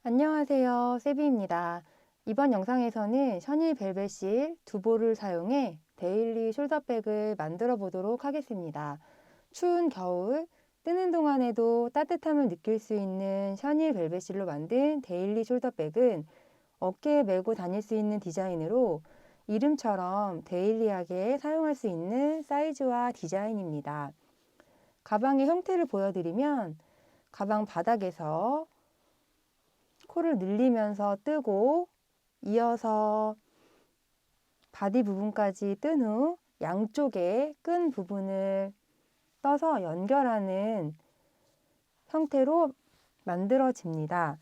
안녕하세요, 세비입니다. 이번 영상에서는 셔닐 벨벳실 두볼을 사용해 데일리 숄더백을 만들어 보도록 하겠습니다. 추운 겨울, 뜨는 동안에도 따뜻함을 느낄 수 있는 셔닐 벨벳실로 만든 데일리 숄더백은 어깨에 메고 다닐 수 있는 디자인으로 이름처럼 데일리하게 사용할 수 있는 사이즈와 디자인입니다. 가방의 형태를 보여드리면 가방 바닥에서 코를 늘리면서 뜨고 이어서 바디 부분까지 뜬 후 양쪽에 끈 부분을 떠서 연결하는 형태로 만들어집니다.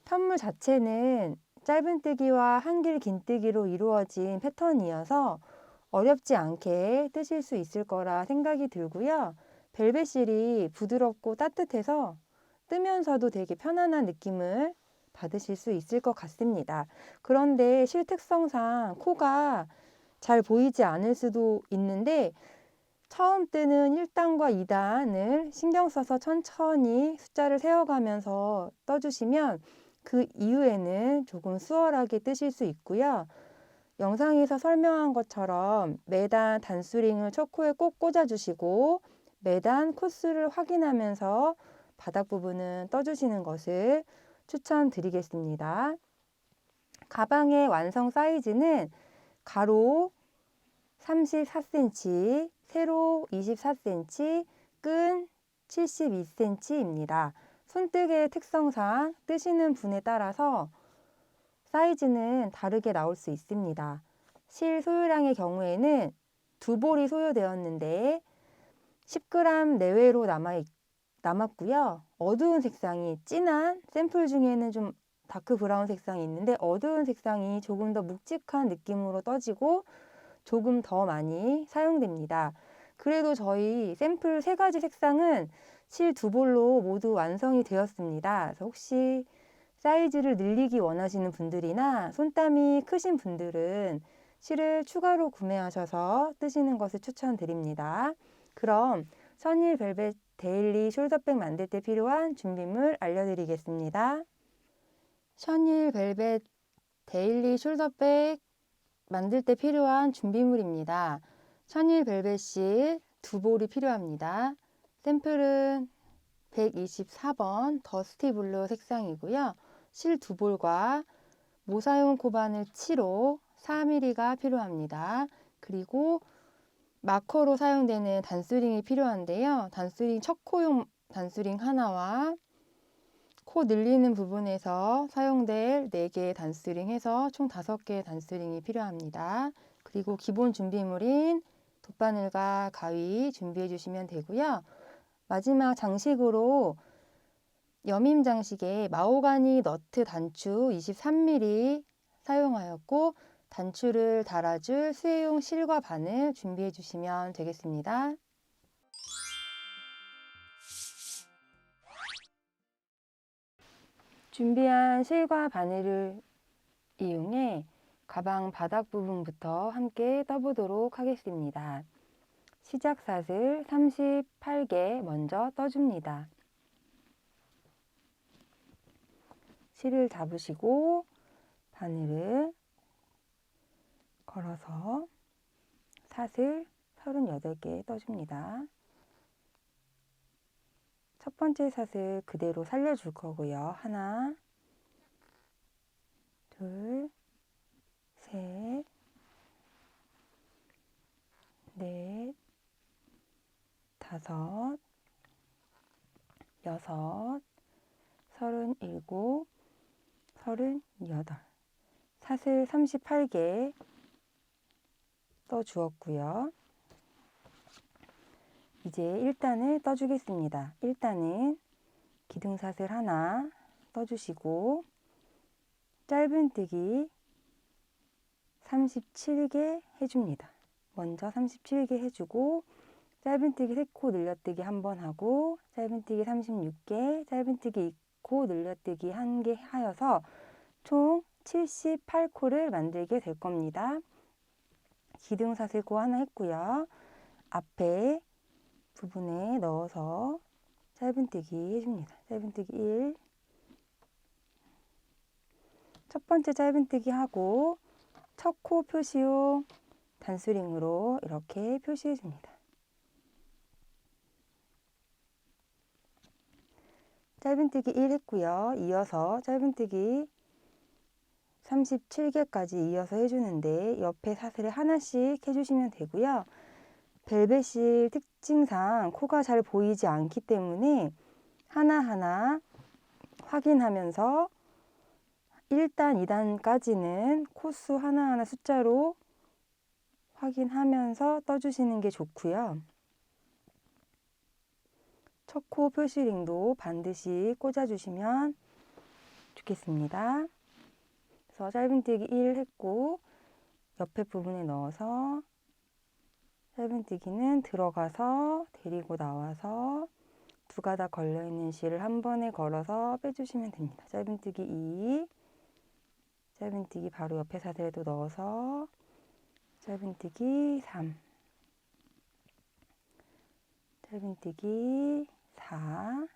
편물 자체는 짧은뜨기와 한길 긴뜨기로 이루어진 패턴이어서 어렵지 않게 뜨실 수 있을 거라 생각이 들고요. 벨벳실이 부드럽고 따뜻해서 뜨면서도 되게 편안한 느낌을 받으실 수 있을 것 같습니다. 그런데 실 특성상 코가 잘 보이지 않을 수도 있는데 처음 뜨는 1단과 2단을 신경 써서 천천히 숫자를 세어가면서 떠주시면 그 이후에는 조금 수월하게 뜨실 수 있고요. 영상에서 설명한 것처럼 매단 단수링을 첫 코에 꼭 꽂아주시고 매단 코스를 확인하면서 바닥 부분은 떠주시는 것을 추천드리겠습니다. 가방의 완성 사이즈는 가로 34cm, 세로 24cm, 끈 72cm입니다. 손뜨개의 특성상 뜨시는 분에 따라서 사이즈는 다르게 나올 수 있습니다. 실 소요량의 경우에는 두 볼이 소요되었는데 10g 내외로 남았고요. 어두운 색상이 진한 샘플 중에는 좀 다크 브라운 색상이 있는데 어두운 색상이 조금 더 묵직한 느낌으로 떠지고 조금 더 많이 사용됩니다. 그래도 저희 샘플 3가지 색상은 실 두 볼로 모두 완성이 되었습니다. 그래서 혹시 사이즈를 늘리기 원하시는 분들이나 손땀이 크신 분들은 실을 추가로 구매하셔서 뜨시는 것을 추천드립니다. 그럼 셔닐 벨벳 데일리 숄더백 만들 때 필요한 준비물 알려드리겠습니다. 셔닐 벨벳 데일리 숄더백 만들 때 필요한 준비물입니다. 셔닐 벨벳실 두 볼이 필요합니다. 샘플은 124번 더스티 블루 색상이고요. 실 두 볼과 모사용 코바늘 7호 4mm가 필요합니다. 그리고 마커로 사용되는 단수링이 필요한데요. 단수링 첫 코용 단수링 하나와 코 늘리는 부분에서 사용될 4개의 단수링 해서 총 5개의 단수링이 필요합니다. 그리고 기본 준비물인 돗바늘과 가위 준비해 주시면 되고요. 마지막 장식으로 여밈 장식에 마호가니 너트 단추 23mm 사용하였고 단추를 달아줄 수혜용 실과 바늘 준비해 주시면 되겠습니다. 준비한 실과 바늘을 이용해 가방 바닥 부분부터 함께 떠보도록 하겠습니다. 시작샷을 38개 먼저 떠줍니다. 실을 잡으시고 바늘을 걸어서 샷을 38개 떠줍니다. 첫 번째 샷을 그대로 살려줄 거고요. 하나, 둘, 셋, 넷, 다섯, 여섯, 37, 38. 샷을 38개 떠주었고요. 이제 1단을 떠주겠습니다. 1단은 기둥샷을 하나 떠주시고 짧은뜨기 37개 해줍니다. 먼저 37개 해주고 짧은뜨기 3코 늘려뜨기 1번 하고 짧은뜨기 36개, 짧은뜨기 2코 늘려뜨기 1개 하여서 총 78코를 만들게 될 겁니다. 기둥샷을 코 하나 했고요. 앞에 부분에 넣어서 짧은뜨기 해줍니다. 짧은뜨기 1, 첫 번째 짧은뜨기 하고 첫 코 표시용 단수링으로 이렇게 표시해 줍니다. 짧은뜨기 1 했고요. 이어서 짧은뜨기 37개까지 이어서 해주는데 옆에 사슬을 하나씩 해주시면 되고요. 벨벳실 특징상 코가 잘 보이지 않기 때문에 하나하나 확인하면서 1단, 2단까지는 코수 하나하나 숫자로 확인하면서 떠주시는 게 좋고요. 첫 코 표시링도 반드시 꽂아주시면 좋겠습니다. 그래서 짧은뜨기 1 했고 옆에 부분에 넣어서 짧은뜨기는 들어가서 데리고 나와서 두 가닥 걸려있는 실을 한 번에 걸어서 빼주시면 됩니다. 짧은뜨기 2, 짧은뜨기 바로 옆에 사슬에도 넣어서 짧은뜨기 3, 짧은뜨기 4,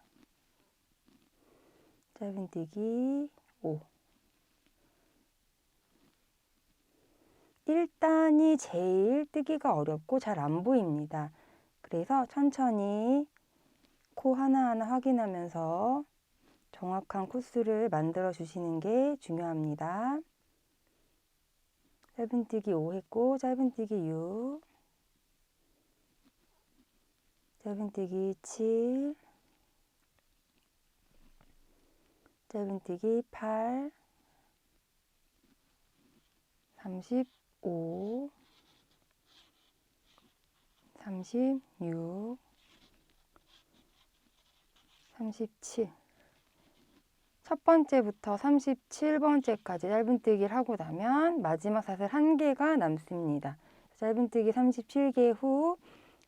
짧은뜨기 5. 1단이 제일 뜨기가 어렵고 잘 안 보입니다. 그래서 천천히 코 하나하나 확인하면서 정확한 코수를 만들어 주시는 게 중요합니다. 짧은뜨기 5 했고 짧은뜨기 6, 짧은뜨기 7, 짧은뜨기 8, 35, 36, 37. 첫 번째부터 37번째까지 짧은뜨기를 하고 나면 마지막 사슬 1개가 남습니다. 짧은뜨기 37개 후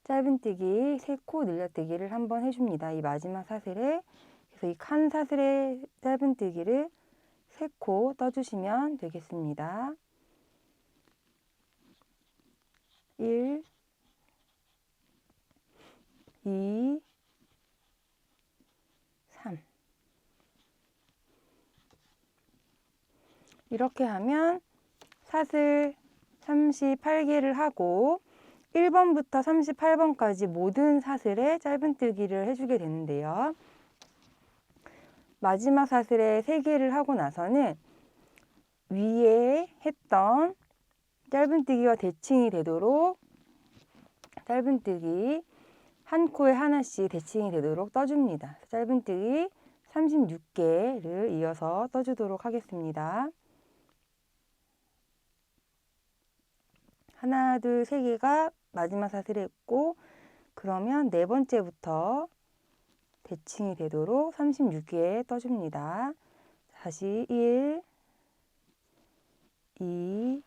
짧은뜨기 3코 늘려뜨기를 한번 해줍니다. 이 마지막 사슬에, 그래서 이 칸 사슬의 짧은뜨기를 3코 떠주시면 되겠습니다. 1, 2, 3. 이렇게 하면 사슬 38개를 하고 1번부터 38번까지 모든 사슬에 짧은뜨기를 해주게 되는데요. 마지막 사슬에 3개를 하고 나서는 위에 했던 짧은뜨기와 대칭이 되도록 짧은뜨기 한 코에 하나씩 대칭이 되도록 떠줍니다. 짧은뜨기 36개를 이어서 떠주도록 하겠습니다. 하나, 둘, 세 개가 마지막 사슬에 있고, 그러면 네 번째부터 대칭이 되도록 36개 떠줍니다. 다시 1, 2,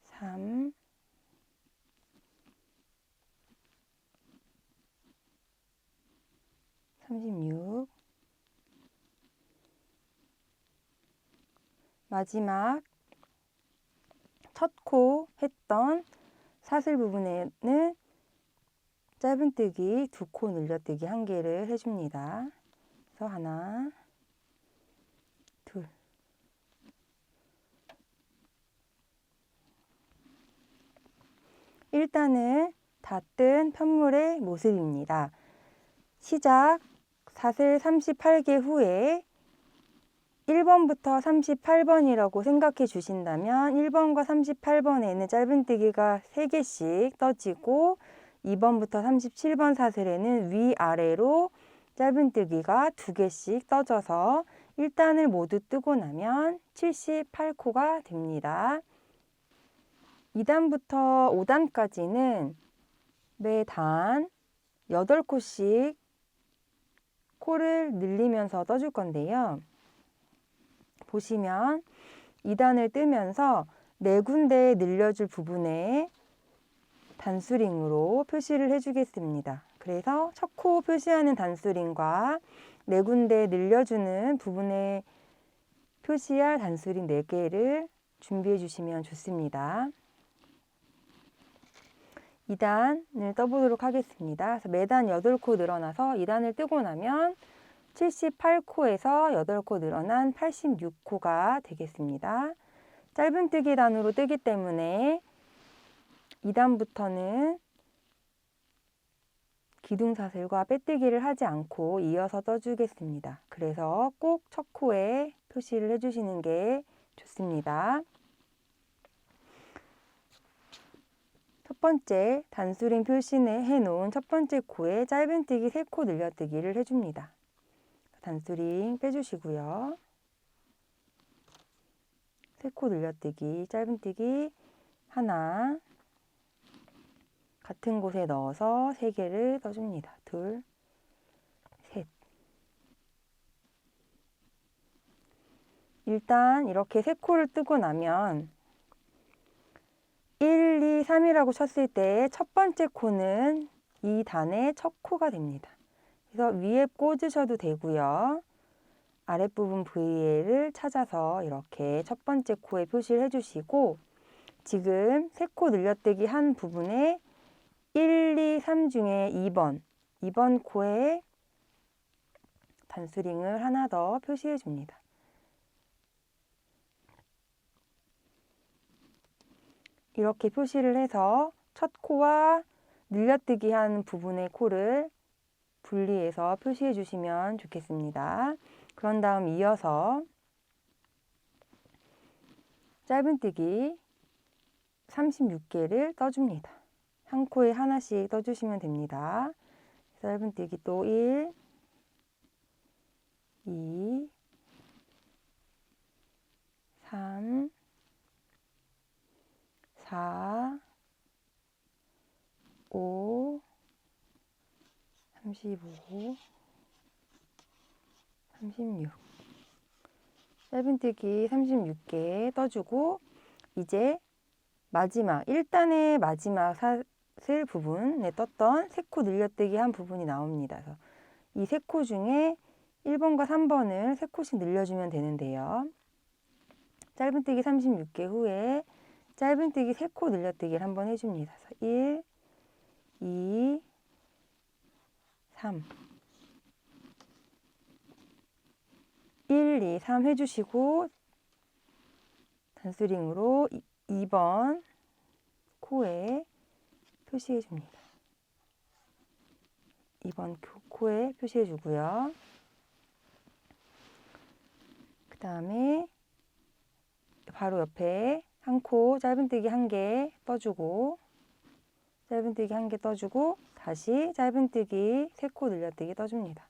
3, 36. 마지막 첫 코 했던 사슬 부분에는 짧은뜨기 2코 늘려뜨기 1개를 해줍니다. 그래서 하나, 둘. 일단은 닫은 편물의 모습입니다. 시작 사슬 38개 후에 1번부터 38번이라고 생각해 주신다면 1번과 38번에는 짧은뜨기가 3개씩 떠지고 2번부터 37번 사슬에는 위아래로 짧은뜨기가 2개씩 떠져서 1단을 모두 뜨고 나면 78코가 됩니다. 2단부터 5단까지는 매단 8코씩 코를 늘리면서 떠줄 건데요. 보시면 2단을 뜨면서 4군데 늘려줄 부분에 단수링으로 표시를 해주겠습니다. 그래서 첫 코 표시하는 단수링과 4군데 늘려주는 부분에 표시할 단수링 4개를 준비해 주시면 좋습니다. 2단을 떠보도록 하겠습니다. 그래서 매단 8코 늘어나서 2단을 뜨고 나면 78코에서 8코 늘어난 86코가 되겠습니다. 짧은뜨기 단으로 뜨기 때문에 2단부터는 기둥사슬과 빼뜨기를 하지 않고 이어서 떠주겠습니다. 그래서 꼭 첫 코에 표시를 해주시는 게 좋습니다. 첫 번째 단수링 표시해 놓은 첫 번째 코에 짧은뜨기 3코 늘려뜨기를 해줍니다. 단수링 빼주시고요. 3코 늘려뜨기, 짧은뜨기 하나, 같은 곳에 넣어서 3개를 떠줍니다. 둘, 셋. 일단 이렇게 3코를 뜨고 나면 1, 2, 3이라고 쳤을 때 첫 번째 코는 이 단의 첫 코가 됩니다. 그래서 위에 꽂으셔도 되고요. 아랫부분 V를 찾아서 이렇게 첫 번째 코에 표시를 해주시고, 지금 3코 늘려뜨기 한 부분에 1, 2, 3 중에 2번 코에 단수링을 하나 더 표시해 줍니다. 이렇게 표시를 해서 첫 코와 늘려뜨기 한 부분의 코를 분리해서 표시해 주시면 좋겠습니다. 그런 다음 이어서 짧은뜨기 36개를 떠줍니다. 한 코에 하나씩 떠주시면 됩니다. 짧은뜨기 또 1, 2, 3, 4, 5, 35, 36. 짧은뜨기 36개 떠주고, 이제 마지막 1단의 마지막 사슬 부분에 떴던 3코 늘려뜨기 한 부분이 나옵니다. 그래서 이 3코 중에 1번과 3번을 3코씩 늘려주면 되는데요. 짧은뜨기 36개 후에 짧은뜨기 3코 늘려뜨기를 한번 해줍니다. 그래서 1, 2, 3. 1, 2, 3 해주시고 단수링으로 2번 코에 표시해 줍니다. 2번 코에 표시해 주고요. 그 다음에 바로 옆에 한 코 짧은뜨기 1개 떠주고, 짧은뜨기 1개 떠주고, 다시 짧은뜨기 3코 늘려뜨기 떠줍니다.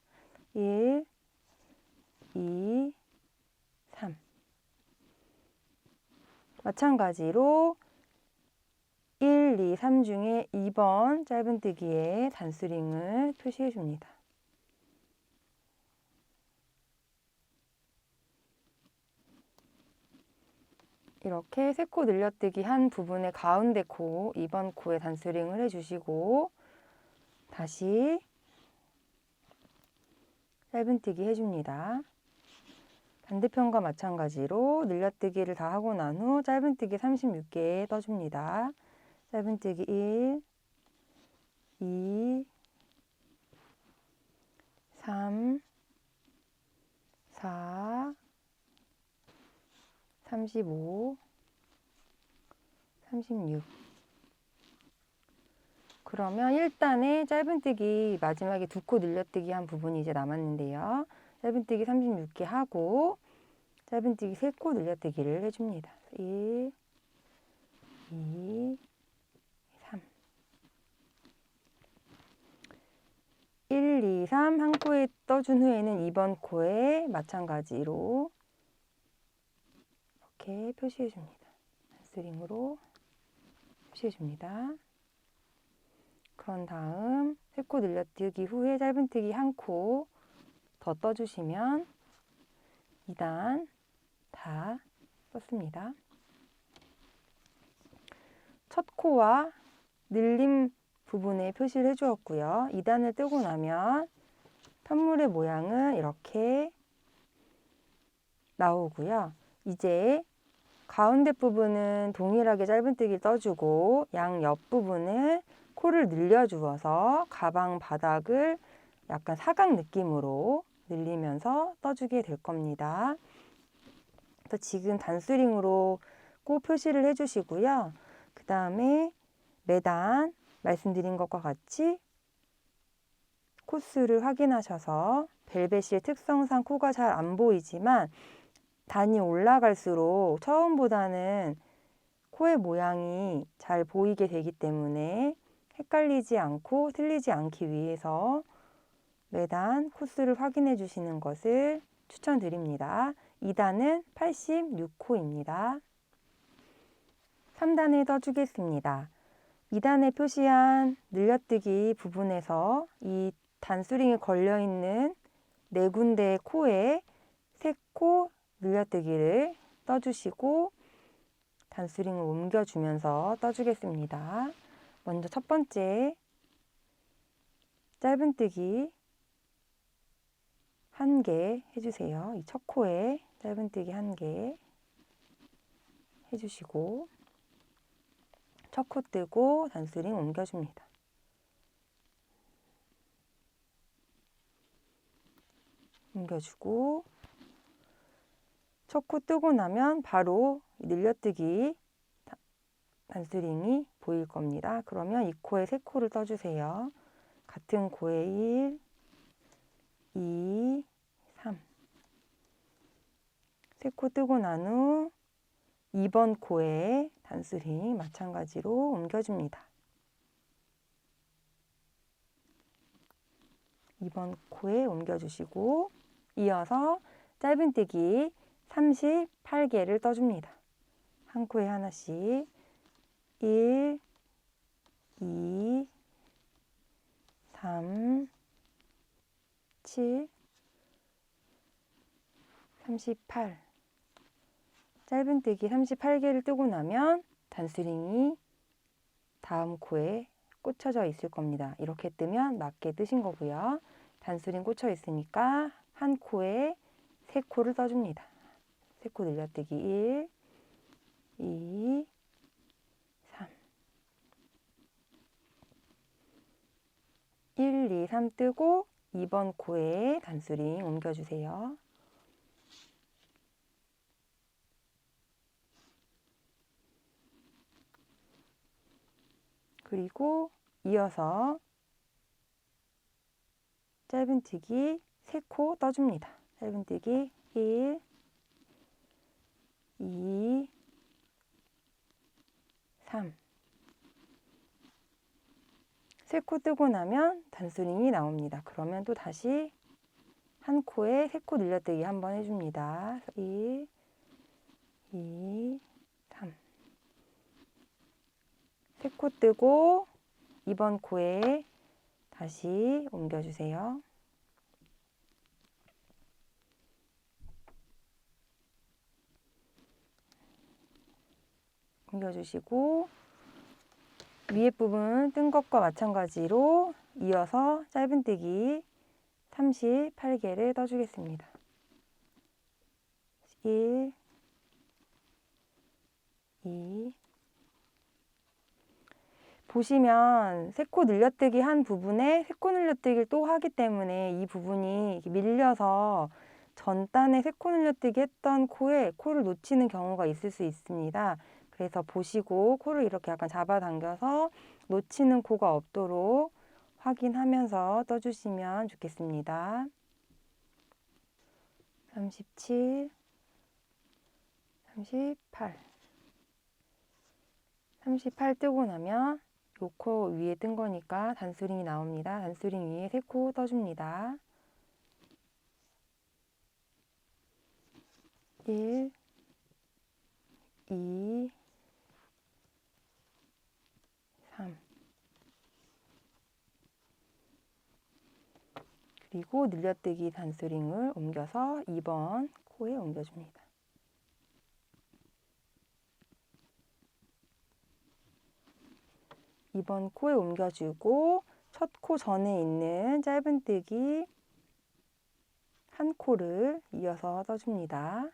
1, 2, 3. 마찬가지로 1, 2, 3 중에 2번 짧은뜨기에 단수링을 표시해 줍니다. 이렇게 3코 늘려뜨기 한 부분의 가운데 코, 2번 코에 단수링을 해주시고, 다시 짧은뜨기 해줍니다. 반대편과 마찬가지로 늘려뜨기를 다 하고 난 후 짧은뜨기 36개 떠줍니다. 짧은뜨기 1, 2, 3, 4, 35, 36. 그러면 1단에 짧은뜨기 마지막에 2코 늘려뜨기 한 부분이 이제 남았는데요. 짧은뜨기 36개 하고 짧은뜨기 3코 늘려뜨기를 해줍니다. 1, 2, 3. 1, 2, 3 한 코에 떠준 후에는 2번 코에 마찬가지로 이렇게 표시해 줍니다. 단수링으로 표시해 줍니다. 그런 다음 3코 늘려뜨기 후에 짧은뜨기 한 코 더 떠주시면 2단 다 썼습니다. 첫 코와 늘림 부분에 표시를 해주었고요. 2단을 뜨고 나면 편물의 모양은 이렇게 나오고요. 이제 가운데 부분은 동일하게 짧은뜨기를 떠주고 양 옆부분을 코를 늘려주어서 가방 바닥을 약간 사각 느낌으로 늘리면서 떠주게 될 겁니다. 그래서 지금 단수링으로 코 표시를 해주시고요. 그 다음에 매단 말씀드린 것과 같이 코수를 확인하셔서 벨벳의 특성상 코가 잘 안 보이지만 단이 올라갈수록 처음보다는 코의 모양이 잘 보이게 되기 때문에 헷갈리지 않고 틀리지 않기 위해서 매단 코수를 확인해 주시는 것을 추천드립니다. 2단은 86코입니다. 3단을 떠주겠습니다. 2단에 표시한 늘려뜨기 부분에서 이 단수링에 걸려있는 4군데의 코에 3코 늘려뜨기를 떠주시고 단수링을 옮겨주면서 떠주겠습니다. 먼저 첫 번째 짧은뜨기 1개 해주세요. 이 첫 코에 짧은뜨기 1개 해주시고 첫 코 뜨고 단수링 옮겨줍니다. 옮겨주고 첫 코 뜨고 나면 바로 늘려뜨기 단수링이 보일 겁니다. 그러면 이 코에 3코를 떠주세요. 같은 코에 1, 2, 3 3코 뜨고 난 후 2번 코에 단수링 마찬가지로 옮겨줍니다. 2번 코에 옮겨주시고 이어서 짧은뜨기 38개를 떠줍니다. 한 코에 하나씩 1, 2, 3, 7, 38 짧은뜨기 38개를 뜨고 나면 단수링이 다음 코에 꽂혀져 있을 겁니다. 이렇게 뜨면 맞게 뜨신 거고요. 단수링 꽂혀 있으니까 한 코에 3코를 떠줍니다. 3코 늘려뜨기 1, 2, 3 1, 2, 3 뜨고 2번 코에 단수링 옮겨주세요. 그리고 이어서 짧은뜨기 3코 떠줍니다. 짧은뜨기 1, 2, 3 3코 뜨고 나면 단수링이 나옵니다. 그러면 또 다시 한 코에 3코 늘려뜨기 한번 해줍니다. 1, 2, 3 3코 뜨고 2번 코에 다시 옮겨주세요. 옮겨주시고 위에 부분 뜬 것과 마찬가지로 이어서 짧은뜨기 38개를 떠주겠습니다. 1, 2 보시면 3코 늘려뜨기 한 부분에 3코 늘려뜨기를 또 하기 때문에 이 부분이 밀려서 전 단에 3코 늘려뜨기 했던 코에 코를 놓치는 경우가 있을 수 있습니다. 그래서 보시고 코를 이렇게 약간 잡아당겨서 놓치는 코가 없도록 확인하면서 떠주시면 좋겠습니다. 37, 38 뜨고 나면 요 코 위에 뜬 거니까 단수링이 나옵니다. 단수링 위에 3코 떠줍니다. 1, 2, 3 그리고 늘려뜨기 단수링을 옮겨서 2번 코에 옮겨줍니다. 2번 코에 옮겨주고 첫 코 전에 있는 짧은뜨기 한 코를 이어서 떠줍니다.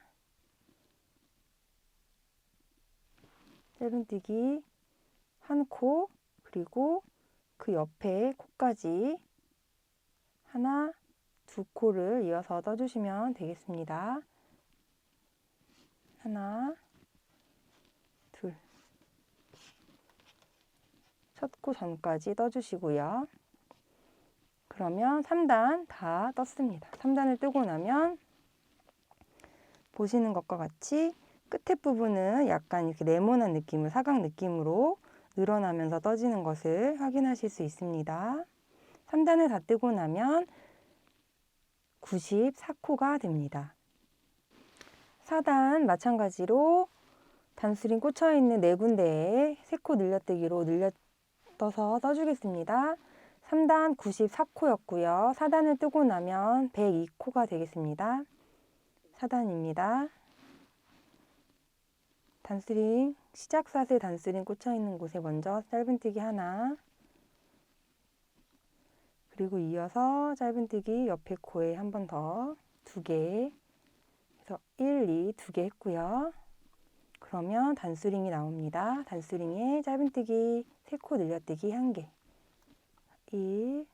짧은뜨기 한 코, 그리고 그 옆에 코까지 하나, 두 코를 이어서 떠주시면 되겠습니다. 하나, 둘. 첫 코 전까지 떠주시고요. 그러면 3단 다 떴습니다. 3단을 뜨고 나면 보시는 것과 같이 끝에 부분은 약간 이렇게 네모난 느낌을 사각 느낌으로 늘어나면서 떠지는 것을 확인하실 수 있습니다. 3단을 다 뜨고 나면 94코가 됩니다. 4단 마찬가지로 단수링 꽂혀있는 네 군데에 3코 늘려뜨기로 떠서 떠주겠습니다. 3단 94코였고요. 4단을 뜨고 나면 102코가 되겠습니다. 4단입니다. 단수링, 시작사슬 단수링 꽂혀있는 곳에 먼저 짧은뜨기 하나, 그리고 이어서 짧은뜨기 옆에 코에 한 번 더 2개, 그래서 1, 2, 2개 했고요. 그러면 단수링이 나옵니다. 단수링에 짧은뜨기 3코 늘려뜨기 1개, 1,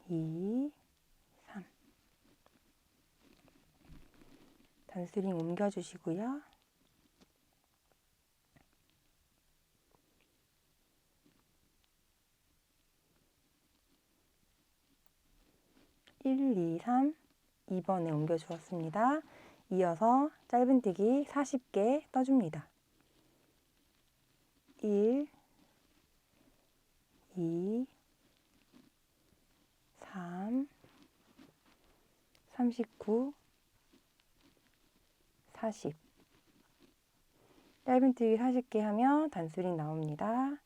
2, 3. 단수링 옮겨주시고요. (1, 2, 3) 2번에 옮겨주었습니다. 이어서 짧은뜨기 40개 떠줍니다. 1, 2, 3, 39, 40. 짧은뜨기 40개 하면 단수링 나옵니다.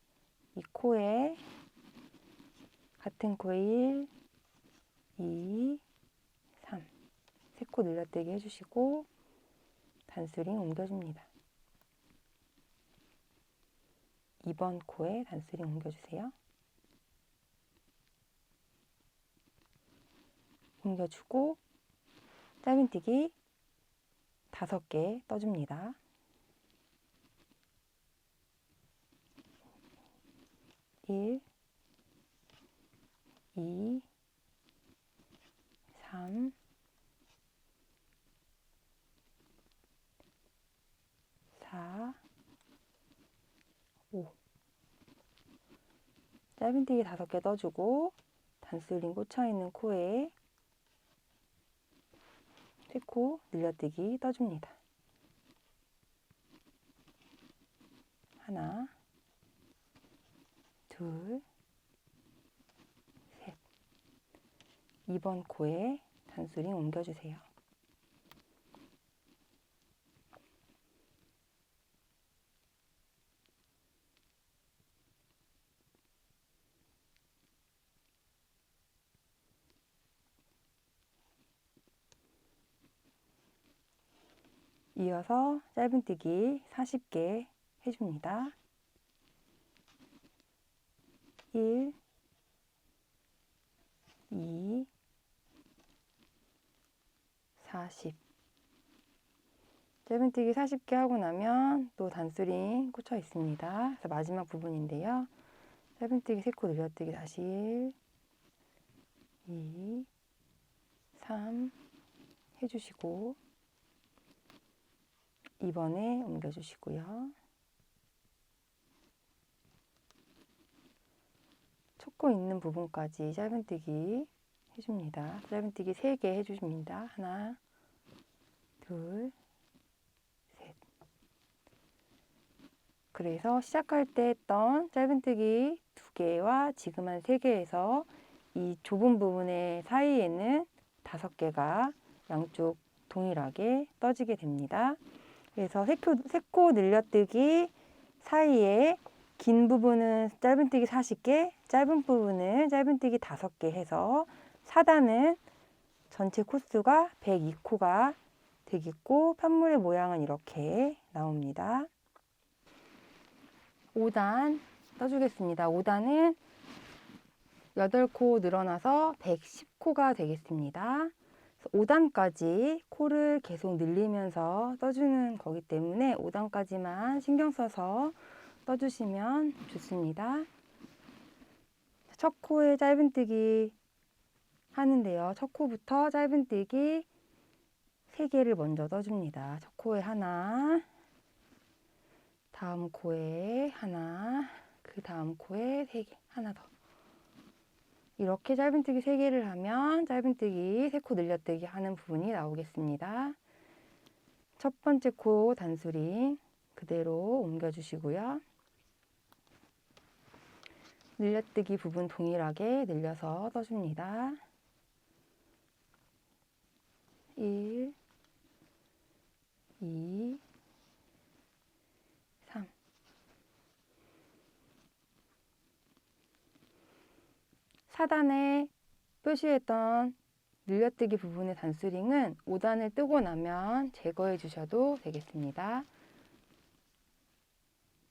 이 코에 같은 코에 1, 2, 3. 3코 늘려뜨기 해주시고 단수링 옮겨줍니다. 2번 코에 단수링 옮겨주세요. 옮겨주고 짧은뜨기 5개 떠줍니다. 1, 2, 3, 4, 5. 짧은뜨기 5개 떠주고 단수링 꽂혀있는 코에 3코 늘려뜨기 떠줍니다. 하나, 둘, 셋. 2번 코에 단수링 옮겨주세요. 이어서 짧은뜨기 40개 해줍니다. 1, 2, 40. 짧은뜨기 40개 하고 나면 또 단수링 꽂혀 있습니다. 그래서 마지막 부분인데요. 짧은뜨기 3코 늘려뜨기 다시 1, 2, 3 해주시고 2번에 옮겨주시고요. 촉고 있는 부분까지 짧은뜨기 해줍니다. 짧은뜨기 3개 해주십니다. 하나, 둘, 셋. 그래서 시작할 때 했던 짧은뜨기 2개와 지금 한 3개에서 이 좁은 부분의 사이에는 5개가 양쪽 동일하게 떠지게 됩니다. 그래서 3코 늘려뜨기 사이에 긴 부분은 짧은뜨기 40개, 짧은 부분은 짧은뜨기 5개 해서 4단은 전체 코수가 102코가 되겠고 편물의 모양은 이렇게 나옵니다. 5단 떠주겠습니다. 5단은 8코 늘어나서 110코가 되겠습니다. 5단까지 코를 계속 늘리면서 떠주는 거기 때문에 5단까지만 신경 써서 떠주시면 좋습니다. 첫 코에 짧은뜨기 하는데요. 첫 코부터 짧은뜨기 3개를 먼저 떠줍니다. 첫 코에 하나, 다음 코에 하나, 그 다음 코에 3개, 하나 더. 이렇게 짧은뜨기 3개를 하면 짧은뜨기 3코 늘려뜨기 하는 부분이 나오겠습니다. 첫 번째 코 단수링 그대로 옮겨주시고요. 늘려뜨기 부분 동일하게 늘려서 떠줍니다. 1, 2, 3. 사단에 표시했던 늘려뜨기 부분의 단수링은 5단을 뜨고 나면 제거해 주셔도 되겠습니다.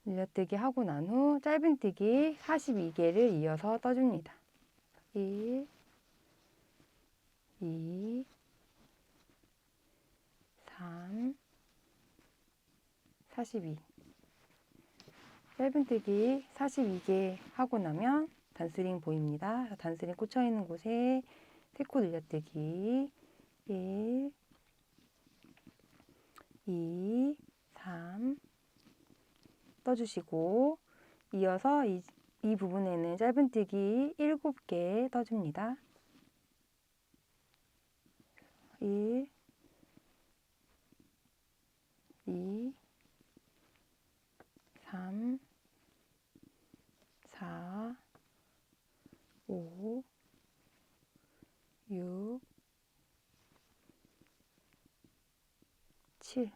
늘려뜨기 하고 난 후 짧은뜨기 42개를 이어서 떠줍니다. 1, 2, 3, 42. 짧은뜨기 42개 하고 나면 단수링 보입니다. 단수링 꽂혀 있는 곳에 3코 늘려뜨기 1, 2, 3 떠주시고 이어서 이 부분에는 짧은뜨기 7개 떠줍니다. 1, 2, 3, 4, 5, 6, 7.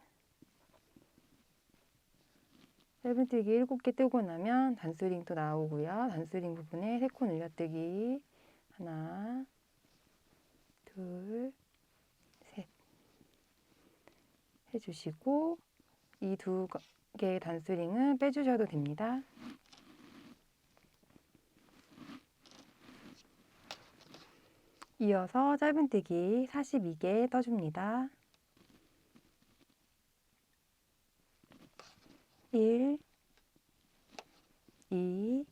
짧은뜨기 7개 뜨고 나면 단수링 또 나오고요. 단수링 부분에 3코 늘려뜨기 하나, 둘, 셋 해주시고 이 2개의 단수링은 빼주셔도 됩니다. 이어서 짧은뜨기 42개 떠줍니다. 1, 2,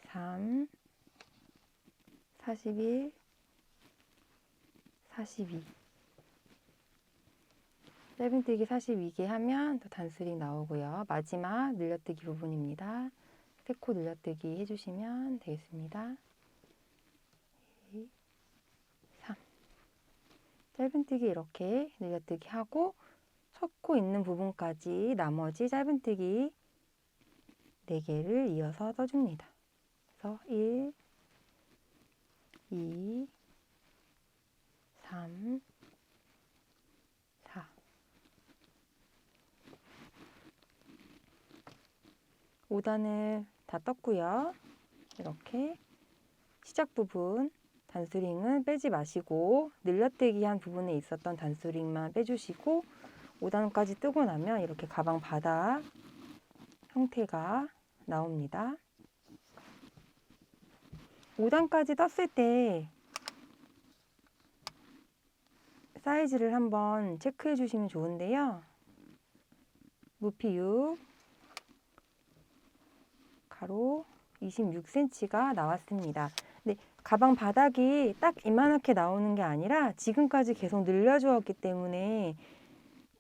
3, 41, 42. 짧은뜨기 42개 하면 또 단수링 나오고요. 마지막 늘려뜨기 부분입니다. 3코 늘려뜨기 해주시면 되겠습니다. 2, 3. 짧은뜨기 이렇게 늘려뜨기 하고 첫 코 있는 부분까지 나머지 짧은뜨기 4개를 이어서 떠줍니다. 그래서 1, 2, 3, 4. 5단을 다 떴고요. 이렇게 시작 부분 단수링은 빼지 마시고 늘려뜨기 한 부분에 있었던 단수링만 빼주시고 5단까지 뜨고 나면 이렇게 가방 바닥 형태가 나옵니다. 5단까지 떴을 때 사이즈를 한번 체크해 주시면 좋은데요. 높이 6, 가로 26cm가 나왔습니다. 근데 가방 바닥이 딱 이만하게 나오는 게 아니라 지금까지 계속 늘려주었기 때문에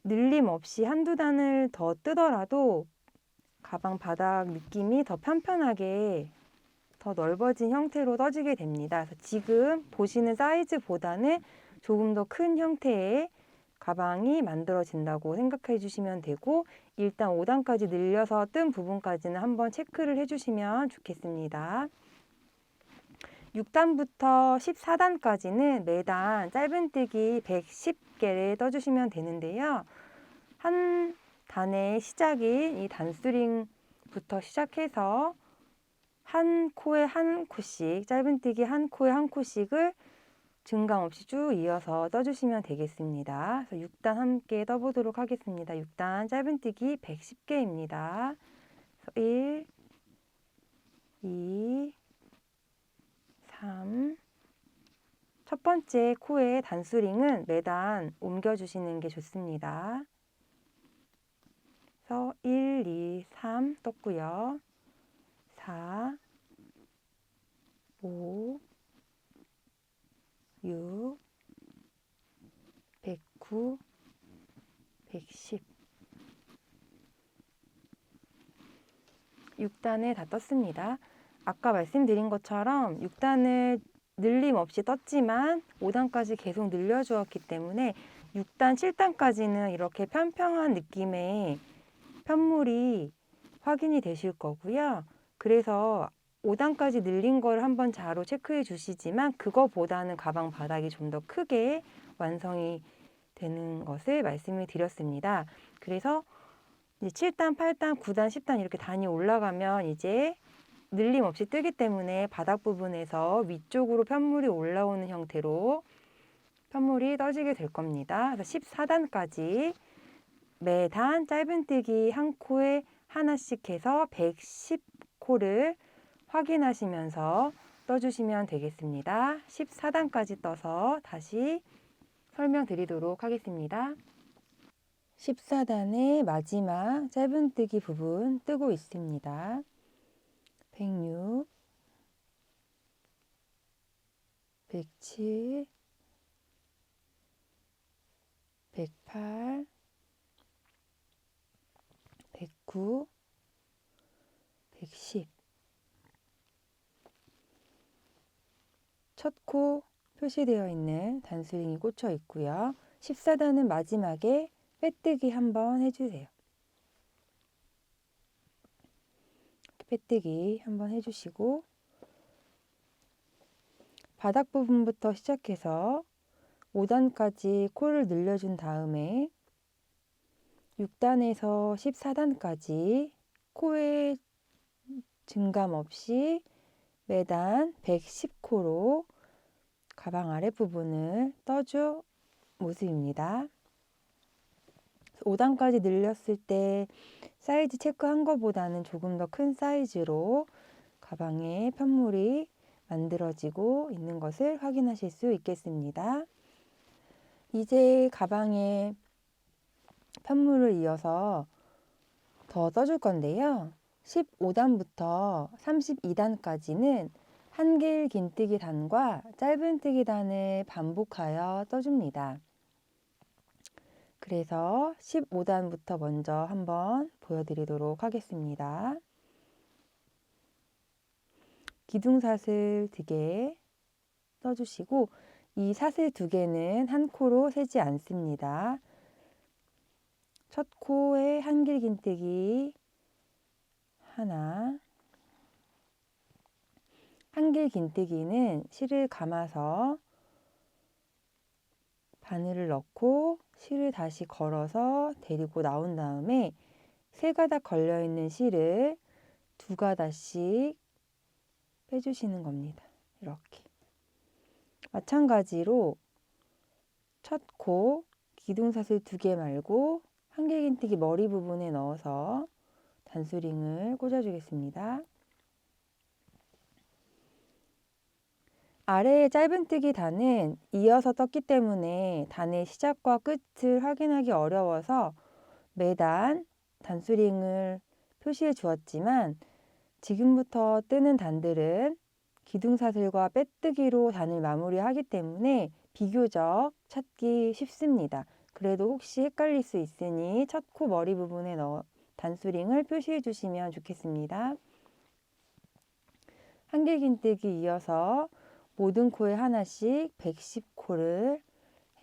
늘림 없이 한두 단을 더 뜨더라도 가방 바닥 느낌이 더 편편하게 더 넓어진 형태로 떠지게 됩니다. 그래서 지금 보시는 사이즈보다는 조금 더 큰 형태의 가방이 만들어진다고 생각해 주시면 되고 일단 5단까지 늘려서 뜬 부분까지는 한번 체크를 해주시면 좋겠습니다. 6단부터 14단까지는 매단 짧은뜨기 110개를 떠주시면 되는데요. 한 단의 시작인 이 단수링부터 시작해서 한 코에 한 코씩 짧은뜨기 한 코에 한 코씩을 증감 없이 쭉 이어서 떠주시면 되겠습니다. 그래서 6단 함께 떠보도록 하겠습니다. 6단 짧은뜨기 110개입니다. 1, 2, 3. 첫 번째 코의 단수링은 매단 옮겨주시는 게 좋습니다. 그래서 1, 2, 3 떴고요. 4, 5, 109, 110. 6단을 다 떴습니다. 아까 말씀드린 것처럼 6단을 늘림 없이 떴지만 5단까지 계속 늘려주었기 때문에 6단, 7단까지는 이렇게 평평한 느낌의 편물이 확인이 되실 거고요. 그래서 5단까지 늘린 걸 한번 자로 체크해 주시지만 그거보다는 가방 바닥이 좀 더 크게 완성이 되는 것을 말씀을 드렸습니다. 그래서 이제 7단, 8단, 9단, 10단 이렇게 단이 올라가면 이제 늘림 없이 뜨기 때문에 바닥 부분에서 위쪽으로 편물이 올라오는 형태로 편물이 떠지게 될 겁니다. 그래서 14단까지 매단 짧은뜨기 한 코에 하나씩 해서 110코를 확인하시면서 떠주시면 되겠습니다. 14단까지 떠서 다시 설명드리도록 하겠습니다. 14단의 마지막 짧은뜨기 부분 뜨고 있습니다. 106, 107, 108, 109, 110. 첫 코 표시되어 있는 단수링이 꽂혀 있고요. 14단은 마지막에 빼뜨기 한번 해주세요. 빼뜨기 한번 해주시고 바닥 부분부터 시작해서 5단까지 코를 늘려준 다음에 6단에서 14단까지 코에 증감 없이 매단 110코로 가방 아랫부분을 떠줄 모습입니다. 5단까지 늘렸을 때 사이즈 체크한 것보다는 조금 더 큰 사이즈로 가방에 편물이 만들어지고 있는 것을 확인하실 수 있겠습니다. 이제 가방에 편물을 이어서 더 떠줄 건데요. 15단부터 32단까지는 한길 긴뜨기 단과 짧은뜨기 단을 반복하여 떠줍니다. 그래서 15단부터 먼저 한번 보여드리도록 하겠습니다. 기둥사슬 2개 떠주시고 이 사슬 2개는 한 코로 세지 않습니다. 첫 코에 한길 긴뜨기 하나, 한길 긴뜨기는 실을 감아서 바늘을 넣고 실을 다시 걸어서 데리고 나온 다음에 3가닥 걸려있는 실을 2가닥씩 빼주시는 겁니다. 이렇게. 마찬가지로 첫 코 기둥사슬 2개 말고 한길 긴뜨기 머리 부분에 넣어서 단수링을 꽂아주겠습니다. 아래의 짧은뜨기 단은 이어서 떴기 때문에 단의 시작과 끝을 확인하기 어려워서 매단 단수링을 표시해 주었지만 지금부터 뜨는 단들은 기둥사슬과 빼뜨기로 단을 마무리하기 때문에 비교적 찾기 쉽습니다. 그래도 혹시 헷갈릴 수 있으니 첫 코 머리 부분에 단수링을 표시해 주시면 좋겠습니다. 한길 긴뜨기 이어서 모든 코에 하나씩 110코를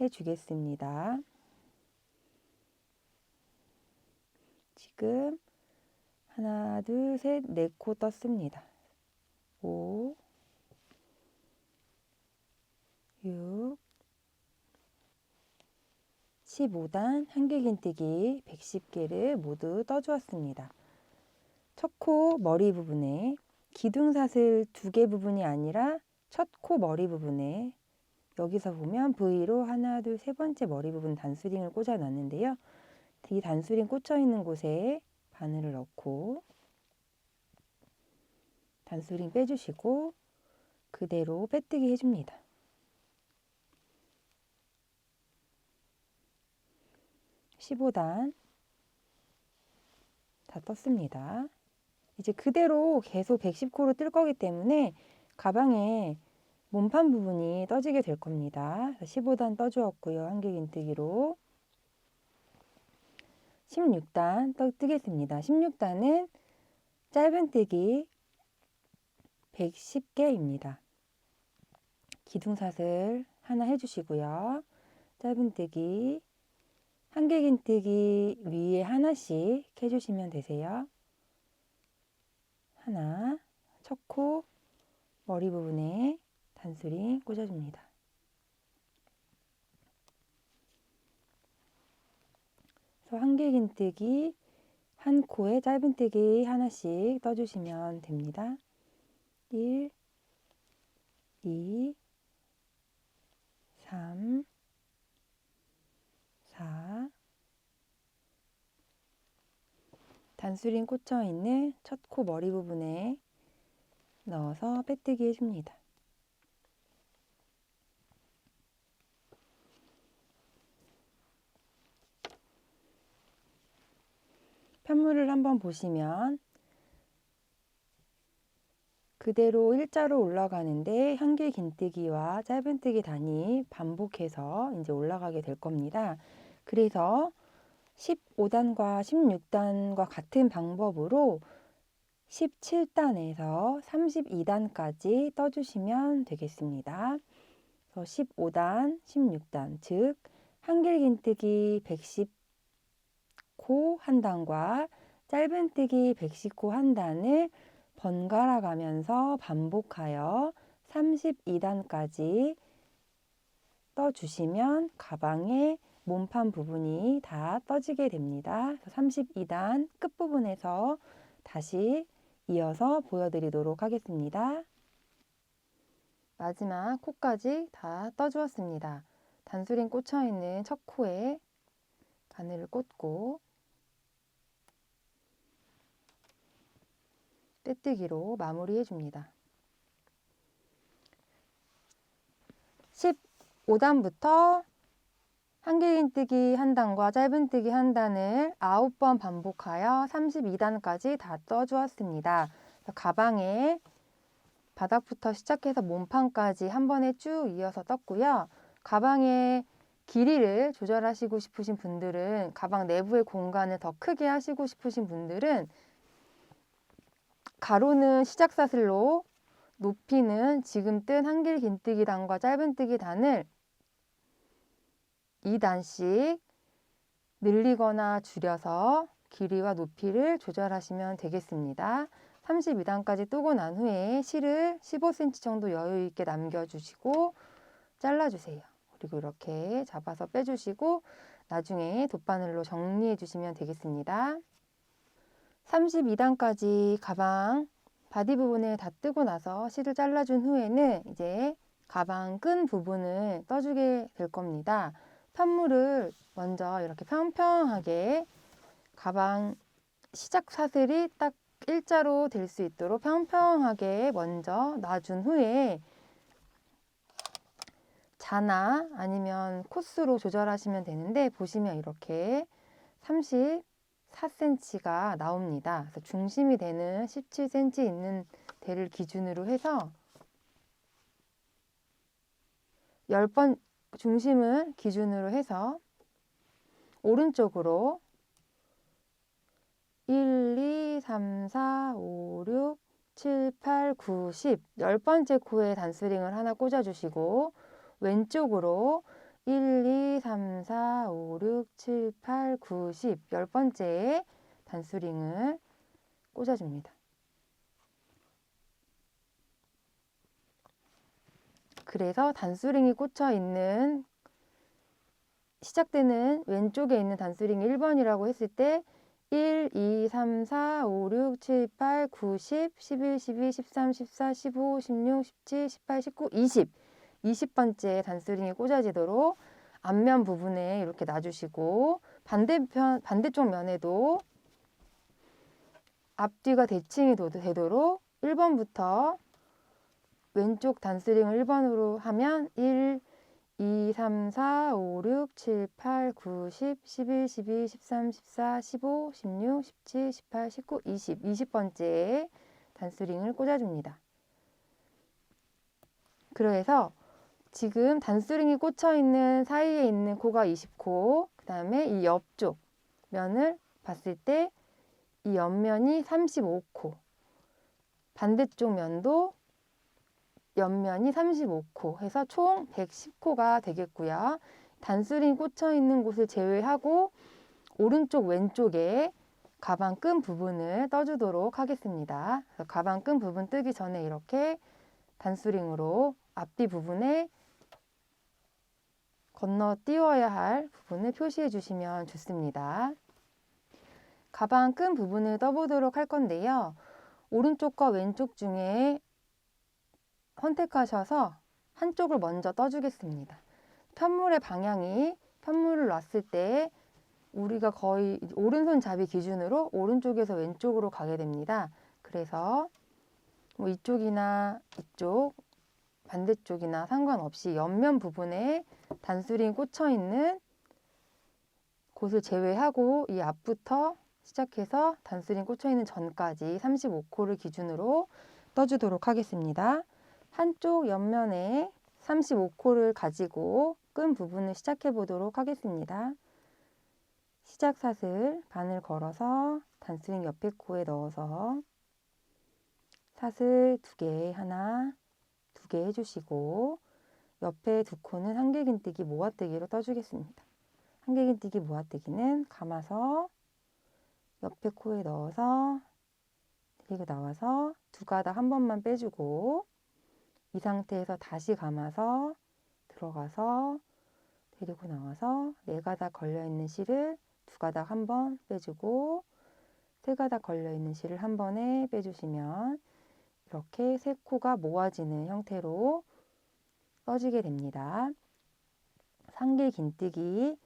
해주겠습니다. 지금 하나, 둘, 셋, 4코 떴습니다. 5, 6, 15단 한길 긴뜨기 110개를 모두 떠주었습니다. 첫 코 머리 부분에 기둥사슬 2개 부분이 아니라 첫 코 머리 부분에 여기서 보면 V로 하나, 둘, 3번째 머리 부분 단수링을 꽂아 놨는데요. 이 단수링 꽂혀 있는 곳에 바늘을 넣고 단수링 빼주시고 그대로 빼뜨기 해줍니다. (15단) 다 떴습니다. 이제 그대로 계속 110코로 뜰 거기 때문에 가방에 몸판 부분이 떠지게 될 겁니다. 15단 떠주었고요. 한길긴뜨기로 16단 뜨겠습니다. 16단은 짧은뜨기 110개입니다. 기둥사슬 하나 해주시고요. 짧은뜨기 한길긴뜨기 위에 하나씩 해주시면 되세요. 하나, 첫 코 머리 부분에 단수링 꽂아줍니다. 그래서 한길긴뜨기 한 코에 짧은뜨기 하나씩 떠주시면 됩니다. 1, 2, 3, 4 단수링 꽂혀 있는 첫 코 머리 부분에 넣어서 빼뜨기 해줍니다. 편물을 한번 보시면 그대로 일자로 올라가는데 한길긴뜨기와 짧은뜨기 단이 반복해서 이제 올라가게 될 겁니다. 그래서 15단과 16단과 같은 방법으로 17단에서 32단까지 떠주시면 되겠습니다. 그래서 15단, 16단, 즉 한길긴뜨기 110코 한 단과 짧은뜨기 110코 한 단을 번갈아 가면서 반복하여 32단까지 떠주시면 가방의 몸판 부분이 다 떠지게 됩니다. 32단 끝부분에서 다시 이어서 보여드리도록 하겠습니다. 마지막 코까지 다 떠주었습니다. 단수링 꽂혀있는 첫 코에 바늘을 꽂고 빼뜨기로 마무리해 줍니다. 15단부터 한길긴뜨기 한 단과 짧은뜨기 한 단을 9번 반복하여 32단까지 다 떠주었습니다. 가방에 바닥부터 시작해서 몸판까지 한 번에 쭉 이어서 떴고요. 가방의 길이를 조절하시고 싶으신 분들은, 가방 내부의 공간을 더 크게 하시고 싶으신 분들은 가로는 시작사슬로, 높이는 지금 뜬 한길긴뜨기 단과 짧은뜨기 단을 2단씩 늘리거나 줄여서 길이와 높이를 조절하시면 되겠습니다. 32단까지 뜨고 난 후에 실을 15cm 정도 여유 있게 남겨주시고 잘라주세요. 그리고 이렇게 잡아서 빼주시고 나중에 돗바늘로 정리해 주시면 되겠습니다. 32단까지 가방 바디 부분을 다 뜨고 나서 실을 잘라준 후에는 이제 가방 끈 부분을 떠주게 될 겁니다. 편물을 먼저 이렇게 평평하게 가방 시작 사슬이 딱 일자로 될 수 있도록 평평하게 먼저 놔준 후에 자나 아니면 코스로 조절하시면 되는데, 보시면 이렇게 34cm가 나옵니다. 그래서 중심이 되는 17cm 있는 대를 기준으로 해서 10번 중심을 기준으로 해서 오른쪽으로 1, 2, 3, 4, 5, 6, 7, 8, 9, 10 10번째 코에 단수링을 하나 꽂아주시고 왼쪽으로 1, 2, 3, 4, 5, 6, 7, 8, 9, 10 10번째에 단수링을 꽂아줍니다. 그래서 단수링이 꽂혀 있는 시작되는 왼쪽에 있는 단수링이 1번이라고 했을 때 1, 2, 3, 4, 5, 6, 7, 8, 9, 10, 11, 12, 13, 14, 15, 16, 17, 18, 19, 20 20번째 단수링이 꽂아지도록 앞면 부분에 이렇게 놔주시고 반대쪽 면에도 앞뒤가 대칭이 되도록 1번부터 왼쪽 단수링을 1번으로 하면 1, 2, 3, 4, 5, 6, 7, 8, 9, 10, 11, 12, 13, 14, 15, 16, 17, 18, 19, 20 20번째에 단수링을 꽂아줍니다. 그래서 지금 단수링이 꽂혀 있는 사이에 있는 코가 20코, 그 다음에 이 옆쪽 면을 봤을 때 이 옆면이 35코, 반대쪽 면도 옆면이 35코 해서 총 110코가 되겠고요. 단수링이 꽂혀 있는 곳을 제외하고 오른쪽 왼쪽에 가방 끈 부분을 떠주도록 하겠습니다. 그래서 가방 끈 부분 뜨기 전에 이렇게 단수링으로 앞뒤 부분에 건너뛰어야 할 부분을 표시해 주시면 좋습니다. 가방 끈 부분을 떠보도록 할 건데요. 오른쪽과 왼쪽 중에 선택하셔서 한쪽을 먼저 떠주겠습니다. 편물의 방향이 편물을 놨을 때 우리가 거의 오른손 잡이 기준으로 오른쪽에서 왼쪽으로 가게 됩니다. 그래서 뭐 이쪽이나 이쪽, 반대쪽이나 상관없이 옆면 부분에 단수링이 꽂혀 있는 곳을 제외하고 이 앞부터 시작해서 단수링 꽂혀 있는 전까지 35코를 기준으로 떠주도록 하겠습니다. 한쪽 옆면에 35코를 가지고 끈 부분을 시작해 보도록 하겠습니다. 시작 사슬 반을 걸어서 단수링 옆에 코에 넣어서 사슬 2개, 하나, 2개 해주시고 옆에 2코는 한길긴뜨기 모아뜨기로 떠주겠습니다. 한길긴뜨기 모아뜨기는 감아서 옆에 코에 넣어서 데리고 나와서 2가닥 한 번만 빼주고 이 상태에서 다시 감아서 들어가서 데리고 나와서 4가닥 걸려있는 실을 2가닥 한 번 빼주고 3가닥 걸려있는 실을 한 번에 빼주시면 이렇게 3코가 모아지는 형태로 떠지게 됩니다. 상길긴뜨기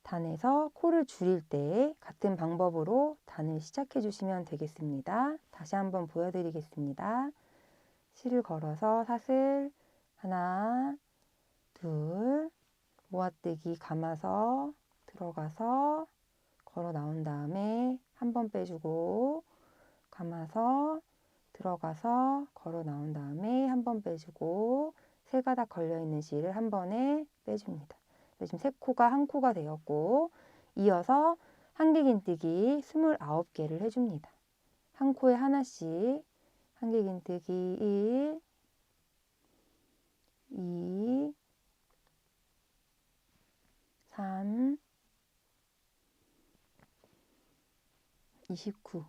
단에서 코를 줄일 때 같은 방법으로 단을 시작해 주시면 되겠습니다. 다시 한번 보여드리겠습니다. 실을 걸어서 사슬 하나, 둘, 모아뜨기 감아서 들어가서 걸어 나온 다음에 한 번 빼주고 감아서 들어가서 걸어 나온 다음에 한 번 빼주고 3가닥 걸려있는 실을 한 번에 빼줍니다. 지금 3코가 1코가 되었고 이어서 한길긴뜨기 29개를 해줍니다. 한 코에 하나씩 한길긴뜨기 1, 2, 3, 29,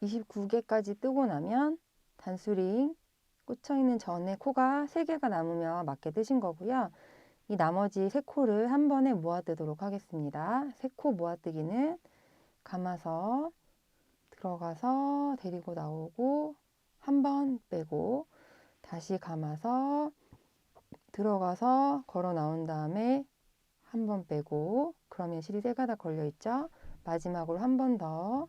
29개까지 뜨고 나면 단수링 꽂혀있는 전에 코가 3개가 남으면 맞게 뜨신 거고요. 이 나머지 3코를 한 번에 모아뜨도록 하겠습니다. 3코 모아뜨기는 감아서 들어가서 데리고 나오고 한 번 빼고 다시 감아서 들어가서 걸어 나온 다음에 한 번 빼고 그러면 실이 3가닥 걸려 있죠. 마지막으로 한 번 더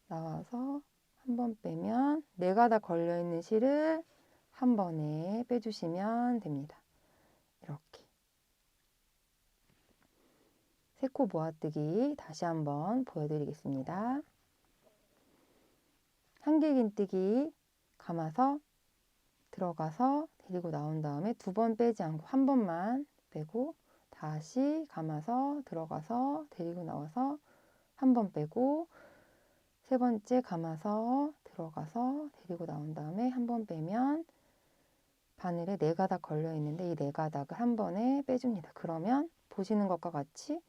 나와서 한 번 빼면 4가닥 걸려있는 실을 한 번에 빼주시면 됩니다. 이렇게 3코 모아뜨기 다시 한번 보여드리겠습니다. 한길긴뜨기 감아서 들어가서 데리고 나온 다음에 2번 빼지 않고 한 번만 빼고 다시 감아서 들어가서 데리고 나와서 한 번 빼고 3번째 감아서 들어가서 데리고 나온 다음에 한 번 빼면 바늘에 4가닥 걸려 있는데 이 4가닥을 한 번에 빼줍니다. 그러면 보시는 것과 같이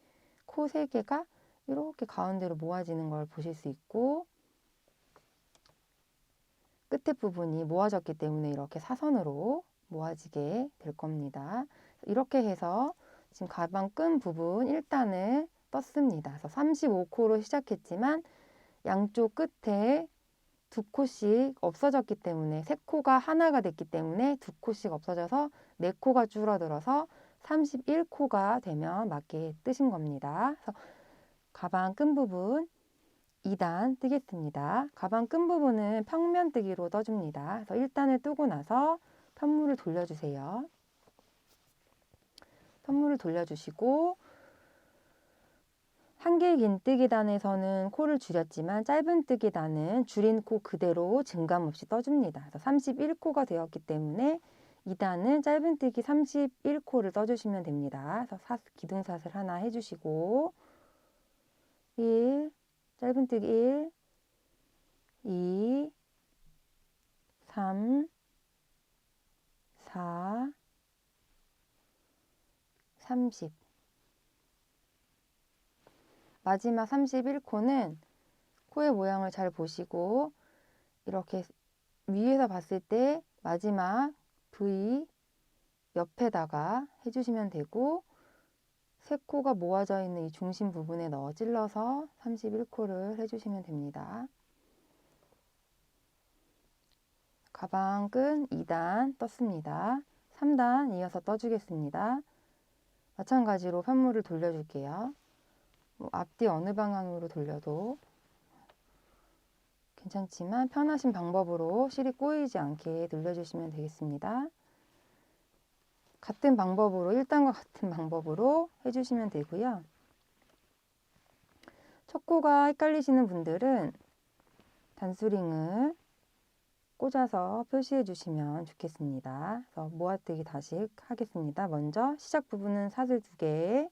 코 3개가 이렇게 가운데로 모아지는 걸 보실 수 있고 끝에 부분이 모아졌기 때문에 이렇게 사선으로 모아지게 될 겁니다. 이렇게 해서 지금 가방 끈 부분 1단을 떴습니다. 그래서 35코로 시작했지만 양쪽 끝에 2코씩 없어졌기 때문에 3코가 하나가 됐기 때문에 2코씩 없어져서 4코가 줄어들어서 31코가 되면 맞게 뜨신 겁니다. 그래서 가방 끈 부분 2단 뜨겠습니다. 가방 끈 부분은 평면 뜨기로 떠줍니다. 그래서 1단을 뜨고 나서 편물을 돌려주세요. 편물을 돌려주시고 한길긴뜨기 단에서는 코를 줄였지만 짧은뜨기 단은 줄인 코 그대로 증감 없이 떠줍니다. 그래서 31코가 되었기 때문에 이 단은 짧은뜨기 31코를 떠주시면 됩니다. 그래서 기둥사슬 하나 해주시고 1, 짧은뜨기 1, 2, 3, 4, 30. 마지막 31코는 코의 모양을 잘 보시고 이렇게 위에서 봤을 때 마지막 V 옆에다가 해주시면 되고 세 코가 모아져 있는 이 중심 부분에 넣어 찔러서 31코를 해주시면 됩니다. 가방끈 2단 떴습니다. 3단 이어서 떠주겠습니다. 마찬가지로 편물을 돌려줄게요. 앞뒤 어느 방향으로 돌려도 괜찮지만 편하신 방법으로 실이 꼬이지 않게 돌려주시면 되겠습니다. 같은 방법으로 1단과 같은 방법으로 해주시면 되고요. 첫 코가 헷갈리시는 분들은 단수링을 꽂아서 표시해 주시면 좋겠습니다. 그래서 모아뜨기 다시 하겠습니다. 먼저 시작 부분은 사슬 2개,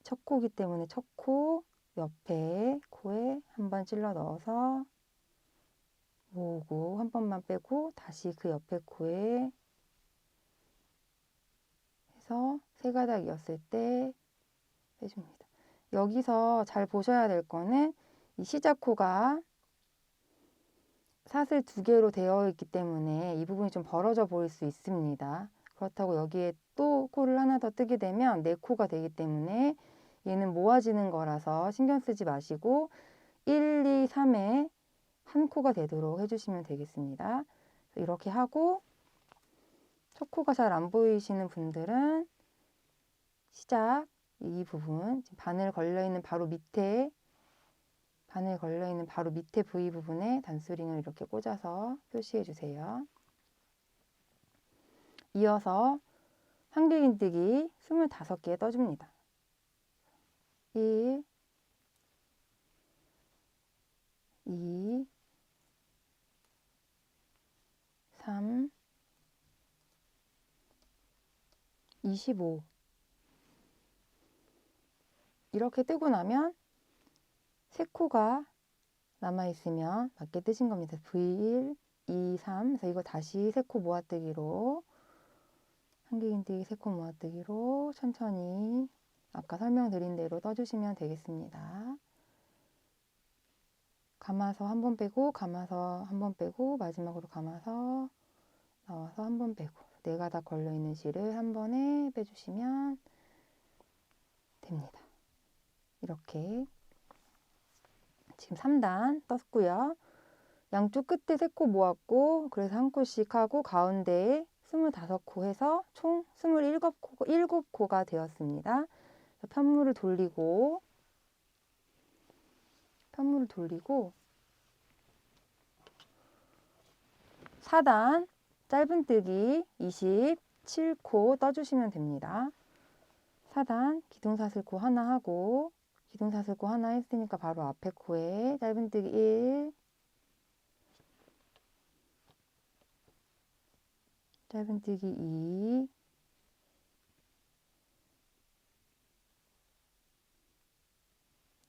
첫 코기 때문에 첫 코 옆에 코에 한 번 찔러 넣어서 모으고 한 번만 빼고 다시 그 옆에 코에 해서 세 가닥 이었을 때 빼줍니다. 여기서 잘 보셔야 될 거는 이 시작 코가 사슬 2개로 되어 있기 때문에 이 부분이 좀 벌어져 보일 수 있습니다. 그렇다고 여기에 또 코를 하나 더 뜨게 되면 4코가 되기 때문에 얘는 모아지는 거라서 신경 쓰지 마시고 1, 2, 3에 한 코가 되도록 해주시면 되겠습니다. 이렇게 하고 첫 코가 잘 안 보이시는 분들은 시작 이 부분 바늘 걸려있는 바로 밑에 V 부분에 단수링을 이렇게 꽂아서 표시해 주세요. 이어서 한길긴뜨기 25개 떠줍니다. 1, 2, 3, 25. 이렇게 뜨고 나면 세 코가 남아있으면 맞게 뜨신 겁니다. V1, 2, 3. 그래서 이거 다시 세 코 모아뜨기로 한길긴뜨기 세 코 모아뜨기로 천천히 아까 설명드린 대로 떠주시면 되겠습니다. 감아서 한 번 빼고 감아서 한 번 빼고 마지막으로 감아서 나와서 한 번 빼고 네 가닥 걸려있는 실을 한 번에 빼주시면 됩니다. 이렇게 지금 3단 떴고요. 양쪽 끝에 3코 모았고 그래서 한 코씩 하고 가운데에 25코 해서 총 27코가 되었습니다. 편물을 돌리고 4단 짧은뜨기 27코 떠주시면 됩니다. 4단 기둥사슬코 하나 하고 기둥사슬코 하나 했으니까 바로 앞에 코에 짧은뜨기 1, 짧은뜨기 2,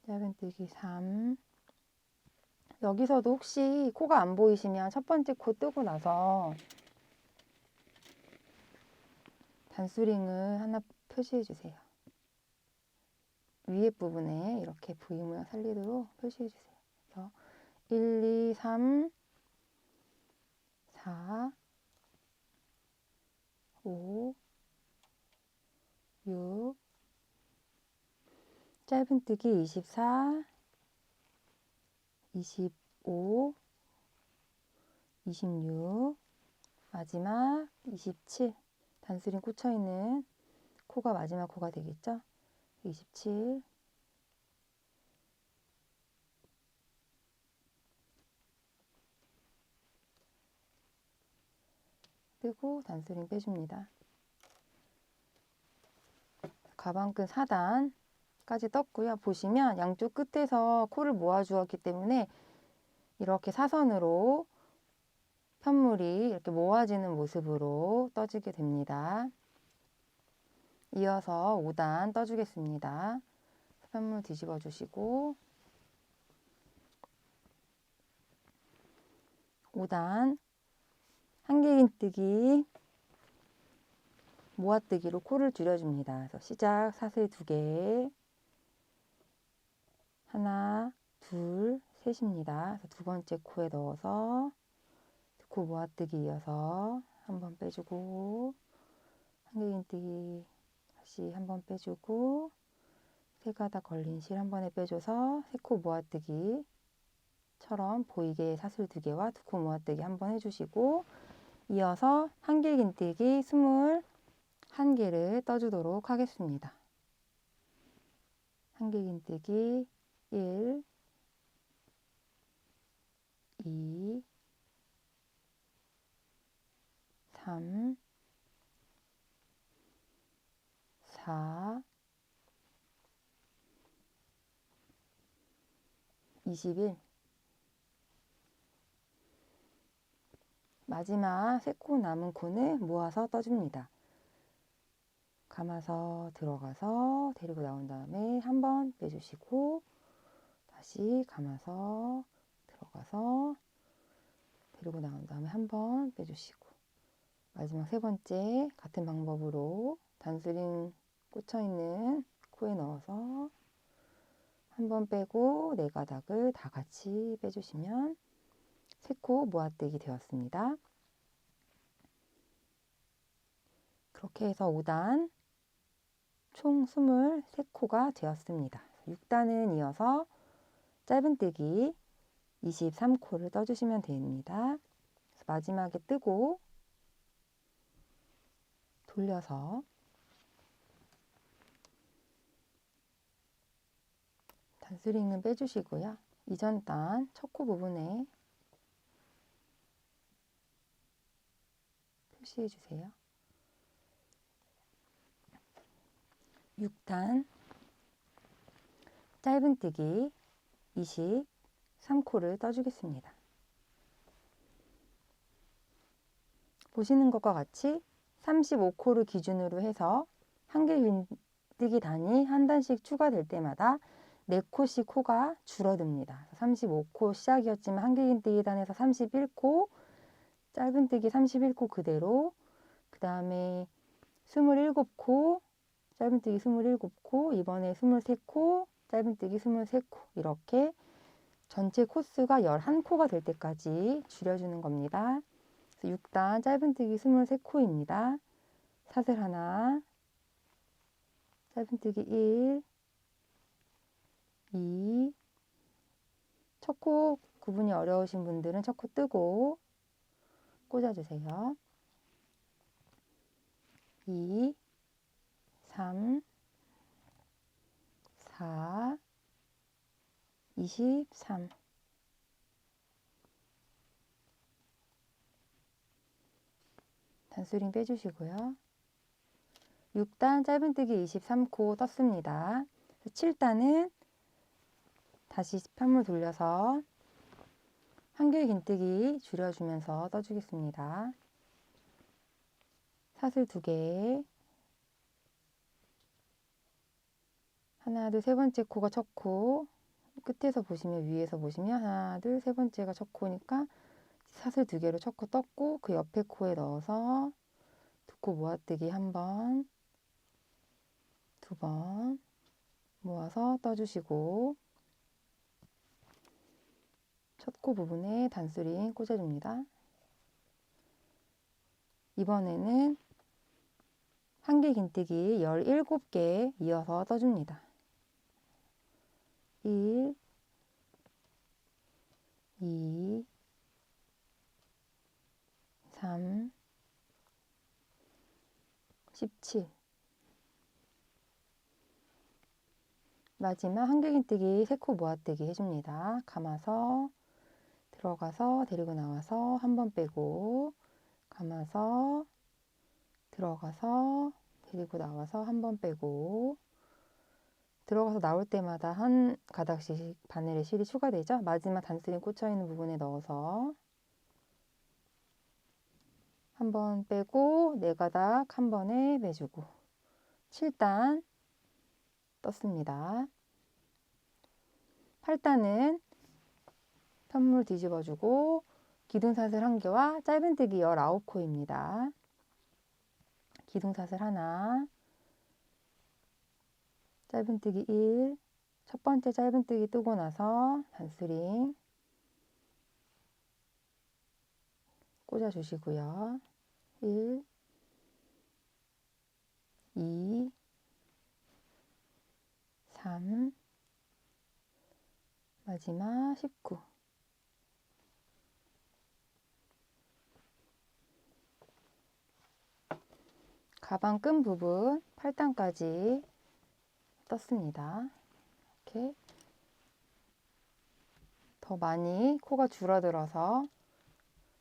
짧은뜨기 3. 여기서도 혹시 코가 안 보이시면 첫 번째 코 뜨고 나서 단수링을 하나 표시해 주세요. 위에 부분에 이렇게 V 모양 살리도록 표시해 주세요. 그래서 1, 2, 3, 4, 5, 6, 짧은뜨기 24, 25, 26, 마지막 27. 단수링 꽂혀있는 코가 마지막 코가 되겠죠? 27. 뜨고 단수링 빼줍니다. 가방끈 4단 까지 떴고요. 보시면 양쪽 끝에서 코를 모아 주었기 때문에 이렇게 사선으로 편물이 이렇게 모아지는 모습으로 떠주게 됩니다. 이어서 5단 떠주겠습니다. 편물 뒤집어 주시고 5단 한길긴뜨기 모아뜨기로 코를 줄여줍니다. 그래서 시작 사슬 2개 하나 둘 셋입니다. 그래서 두 번째 코에 넣어서 코 모아뜨기 이어서 한번 빼주고 한길긴뜨기 다시 한번 빼주고 세 가닥 걸린 실 한 번에 빼줘서 세 코 모아뜨기 처럼 보이게 사슬 2개와 두 코 모아뜨기 한번 해주시고 이어서 한길긴뜨기 21개를 떠주도록 하겠습니다. 한길긴뜨기 1, 2, 3, 4, 21 마지막 세 코 남은 코는 모아서 떠줍니다. 감아서 들어가서 데리고 나온 다음에 한번 빼주시고 다시 감아서 들어가서 데리고 나온 다음에 한번 빼주시고 마지막 세 번째 같은 방법으로 단스링 꽂혀있는 코에 넣어서 한번 빼고 네 가닥을 다 같이 빼주시면 세 코 모아뜨기 되었습니다. 그렇게 해서 5단 총 23코가 되었습니다. 6단은 이어서 짧은뜨기 23코를 떠주시면 됩니다. 마지막에 뜨고 돌려서 단스링은 빼주시고요. 이전 단 첫 코 부분에 표시해 주세요. 6단 짧은뜨기 23코를 떠주겠습니다. 보시는 것과 같이 35코를 기준으로 해서 한길긴뜨기 단이 한 단씩 추가될 때마다 4코씩 코가 줄어듭니다. 35코 시작이었지만 한길긴뜨기 단에서 31코, 짧은뜨기 31코 그대로, 그 다음에 27코, 짧은뜨기 27코, 이번에 23코, 짧은뜨기 23코 이렇게 전체 코수가 11코가 될 때까지 줄여주는 겁니다. 6단 짧은뜨기 23코입니다. 사슬 하나, 짧은뜨기 1, 2, 첫 코 구분이 어려우신 분들은 첫 코 뜨고 꽂아주세요. 2, 3, 4, 23 단스링 빼주시고요. 6단 짧은뜨기 23코 떴습니다. 7단은 다시 편물 돌려서 한길긴뜨기 줄여주면서 떠주겠습니다. 사슬 2개 하나 둘 세 번째 코가 첫 코 끝에서 보시면 위에서 보시면 하나 둘 세 번째가 첫 코니까 사슬 2개로 첫 코 떴고 그 옆에 코에 넣어서 두 코 모아뜨기 한 번, 두 번 모아서 떠주시고 첫 코 부분에 단스링 꽂아줍니다. 이번에는 한길긴뜨기 17개 이어서 떠줍니다. 1, 2, 3, 17 마지막 한길긴뜨기 3코 모아뜨기 해줍니다. 감아서 들어가서 데리고 나와서 한 번 빼고 감아서 들어가서 데리고 나와서 한 번 빼고 들어가서 나올 때마다 한 가닥씩 바늘에 실이 추가되죠. 마지막 단스링 꽂혀있는 부분에 넣어서 한 번 빼고 4가닥 한 번에 매주고 7단 떴습니다. 8단은 편물 뒤집어주고 기둥사슬 1개와 짧은뜨기 19코입니다. 기둥사슬 하나, 짧은뜨기 1, 첫 번째 짧은뜨기 뜨고 나서 단스링 꽂아주시고요. 1, 2, 3, 마지막 19. 가방 끈 부분 8단까지 떴습니다. 이렇게 더 많이 코가 줄어들어서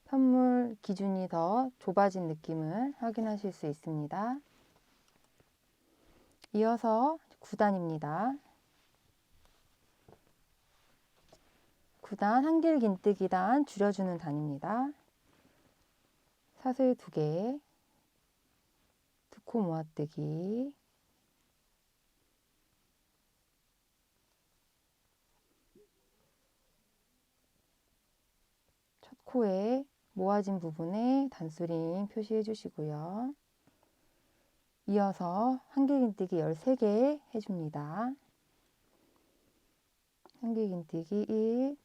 편물 기준이 더 좁아진 느낌을 확인하실 수 있습니다. 이어서 9단입니다. 9단 한길 긴뜨기 단 줄여주는 단입니다. 사슬 2개, 2코 모아뜨기, 첫 코에 모아진 부분에 단스링 표시해 주시고요. 이어서 한길 긴뜨기 13개 해줍니다. 한길 긴뜨기 1,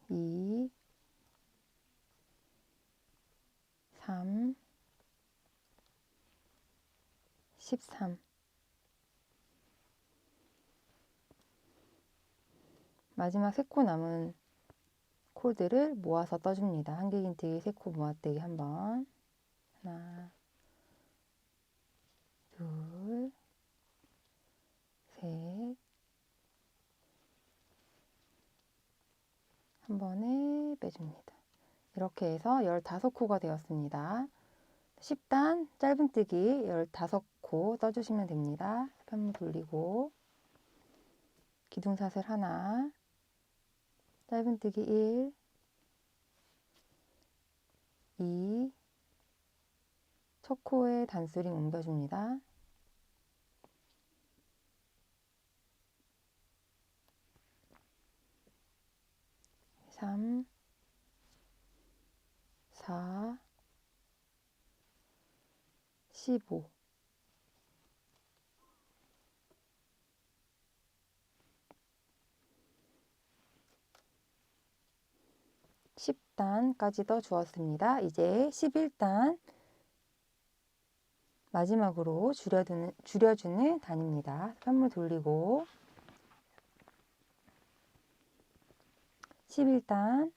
2, 3, 13. 마지막 3코 남은 콜들을 모아서 떠줍니다. 한길 긴뜨기 3코 모아뜨기 한번. 하나, 둘, 셋. 한 번에 빼줍니다. 이렇게 해서 15코가 되었습니다. 10단 짧은뜨기 15코 떠주시면 됩니다. 편물 돌리고 기둥사슬 하나, 짧은뜨기 1, 2, 첫 코에 단스링 옮겨줍니다. 3, 4, 15. 10단까지 떠 주었습니다. 이제 11단 마지막으로 줄여주는 단입니다. 편물 돌리고 11단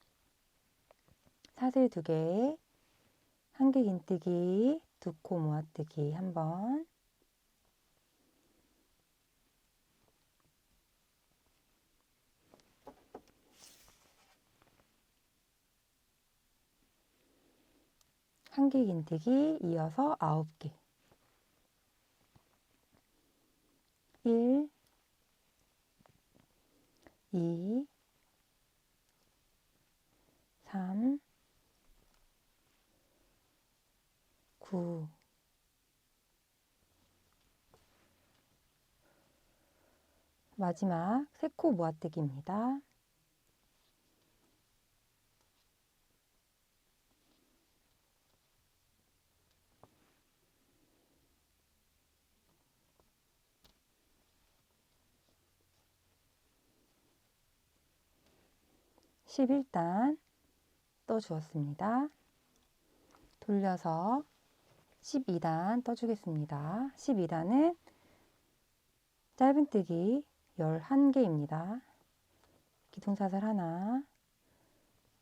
사슬 2개, 한길 긴뜨기 2코 모아뜨기 한번, 한길 긴뜨기 이어서 9개, 1, 2, 3, 9. 마지막 3코 모아뜨기입니다. (11단) 떠주었습니다. 돌려서 12단 떠주겠습니다. 12단은 짧은뜨기 11개입니다. 기둥사슬 하나,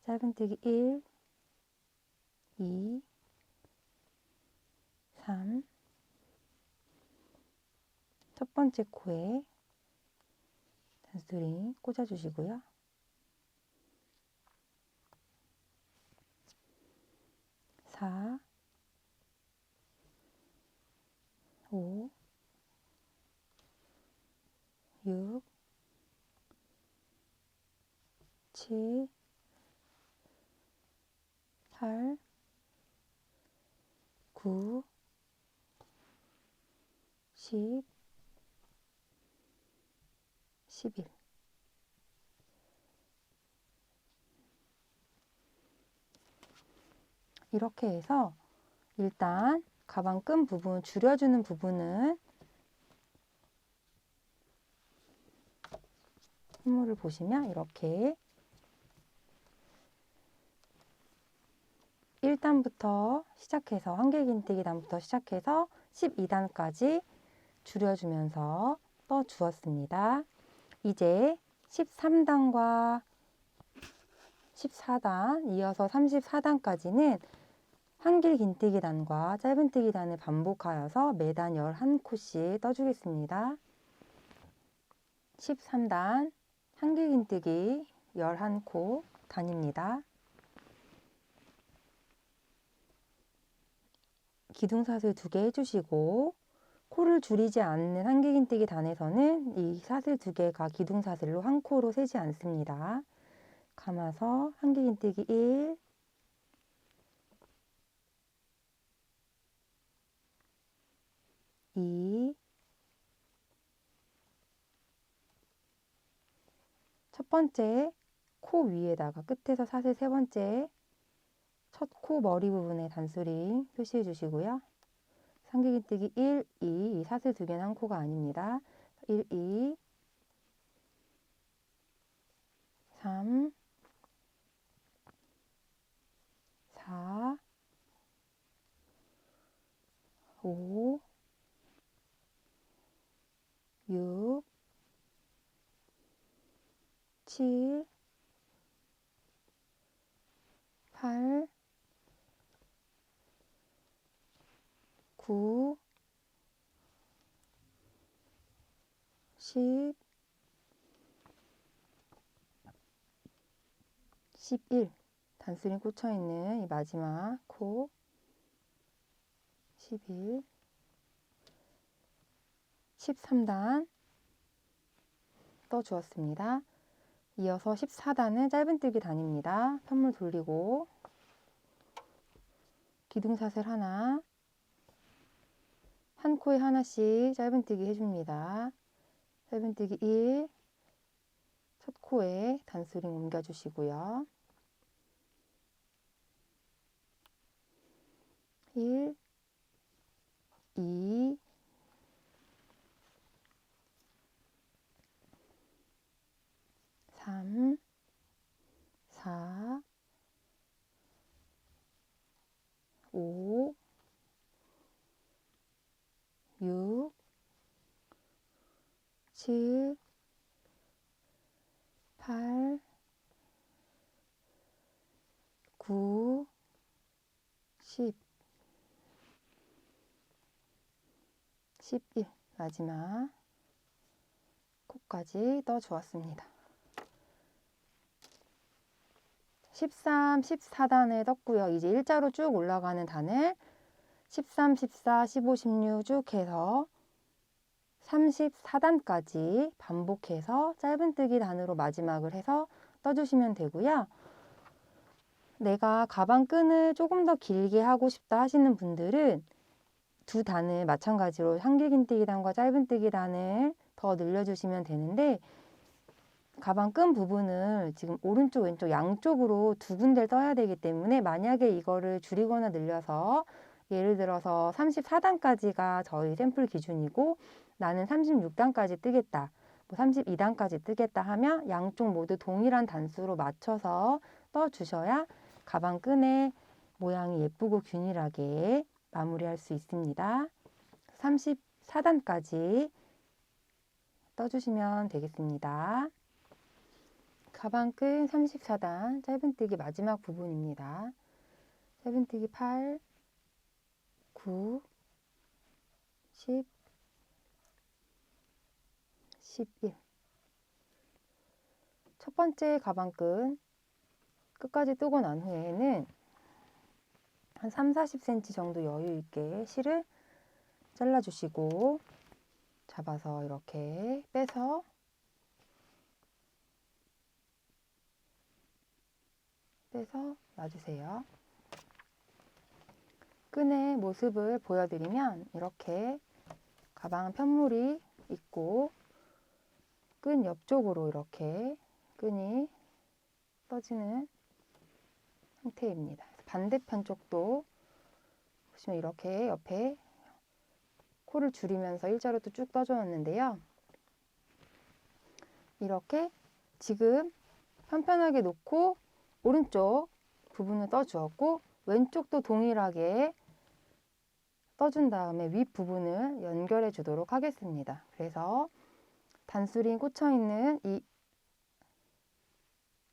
짧은뜨기 1, 2, 3, 첫 번째 코에 단스링 꽂아주시고요. 4, 5, 6, 7, 8, 9, 10, 11. 이렇게 해서 일단 가방 끈 부분, 줄여주는 부분은 선물을 보시면 이렇게 1단부터 시작해서 한길긴뜨기 단부터 시작해서 12단까지 줄여주면서 떠 주었습니다. 이제 13단과 14단 이어서 34단까지는 한길긴뜨기 단과 짧은뜨기 단을 반복하여서 매단 11코씩 떠주겠습니다. 13단 한길긴뜨기 11코 단입니다. 기둥사슬 2개 해주시고 코를 줄이지 않는 한길긴뜨기 단에서는 이 사슬 2개가 기둥사슬로 한 코로 세지 않습니다. 감아서 한길긴뜨기 1, 2, 첫 번째 코 위에다가 끝에서 사슬 세 번째 첫 코 머리 부분에 단수링 표시해 주시고요. 한길긴뜨기 1, 2, 이 사슬 2개는 한 코가 아닙니다. 1, 2, 3, 4, 5, 6, 7, 8, 9, 10, 11. 단수링 꽂혀있는 이 마지막 코 11, 13단 떠주었습니다. 이어서 14단은 짧은뜨기 단입니다. 편물 돌리고 기둥사슬 하나, 한 코에 하나씩 짧은뜨기 해줍니다. 짧은뜨기 1, 첫 코에 단수링 옮겨주시고요. 1, 2, 3, 4, 5, 6, 7, 8, 9, 10, 11. 마지막 코까지 떠주었습니다. 13, 14단을 떴고요. 이제 일자로 쭉 올라가는 단을 13, 14, 15, 16 쭉 해서 34단까지 반복해서 짧은뜨기 단으로 마지막을 해서 떠주시면 되고요. 내가 가방 끈을 조금 더 길게 하고 싶다 하시는 분들은 두 단을 마찬가지로 한길긴뜨기 단과 짧은뜨기 단을 더 늘려주시면 되는데 가방 끈 부분을 지금 오른쪽 왼쪽 양쪽으로 두 군데를 떠야 되기 때문에 만약에 이거를 줄이거나 늘려서 예를 들어서 34단까지가 저희 샘플 기준이고 나는 36단까지 뜨겠다, 뭐 32단까지 뜨겠다 하면 양쪽 모두 동일한 단수로 맞춰서 떠주셔야 가방 끈의 모양이 예쁘고 균일하게 마무리할 수 있습니다. 34단까지 떠주시면 되겠습니다. 가방끈 34단 짧은뜨기 마지막 부분입니다. 짧은뜨기 8, 9, 10, 11. 첫 번째 가방끈 끝까지 뜨고 난 후에는 한 3, 40cm 정도 여유 있게 실을 잘라주시고 잡아서 이렇게 빼서 빼서 놔주세요. 끈의 모습을 보여드리면 이렇게 가방 편물이 있고 끈 옆쪽으로 이렇게 끈이 떠지는 상태입니다. 반대편 쪽도 보시면 이렇게 옆에 코를 줄이면서 일자로 또 쭉 떠줘놨는데요. 이렇게 지금 편편하게 놓고 오른쪽 부분을 떠주었고 왼쪽도 동일하게 떠준 다음에 윗부분을 연결해 주도록 하겠습니다. 그래서 단술이 꽂혀 있는 이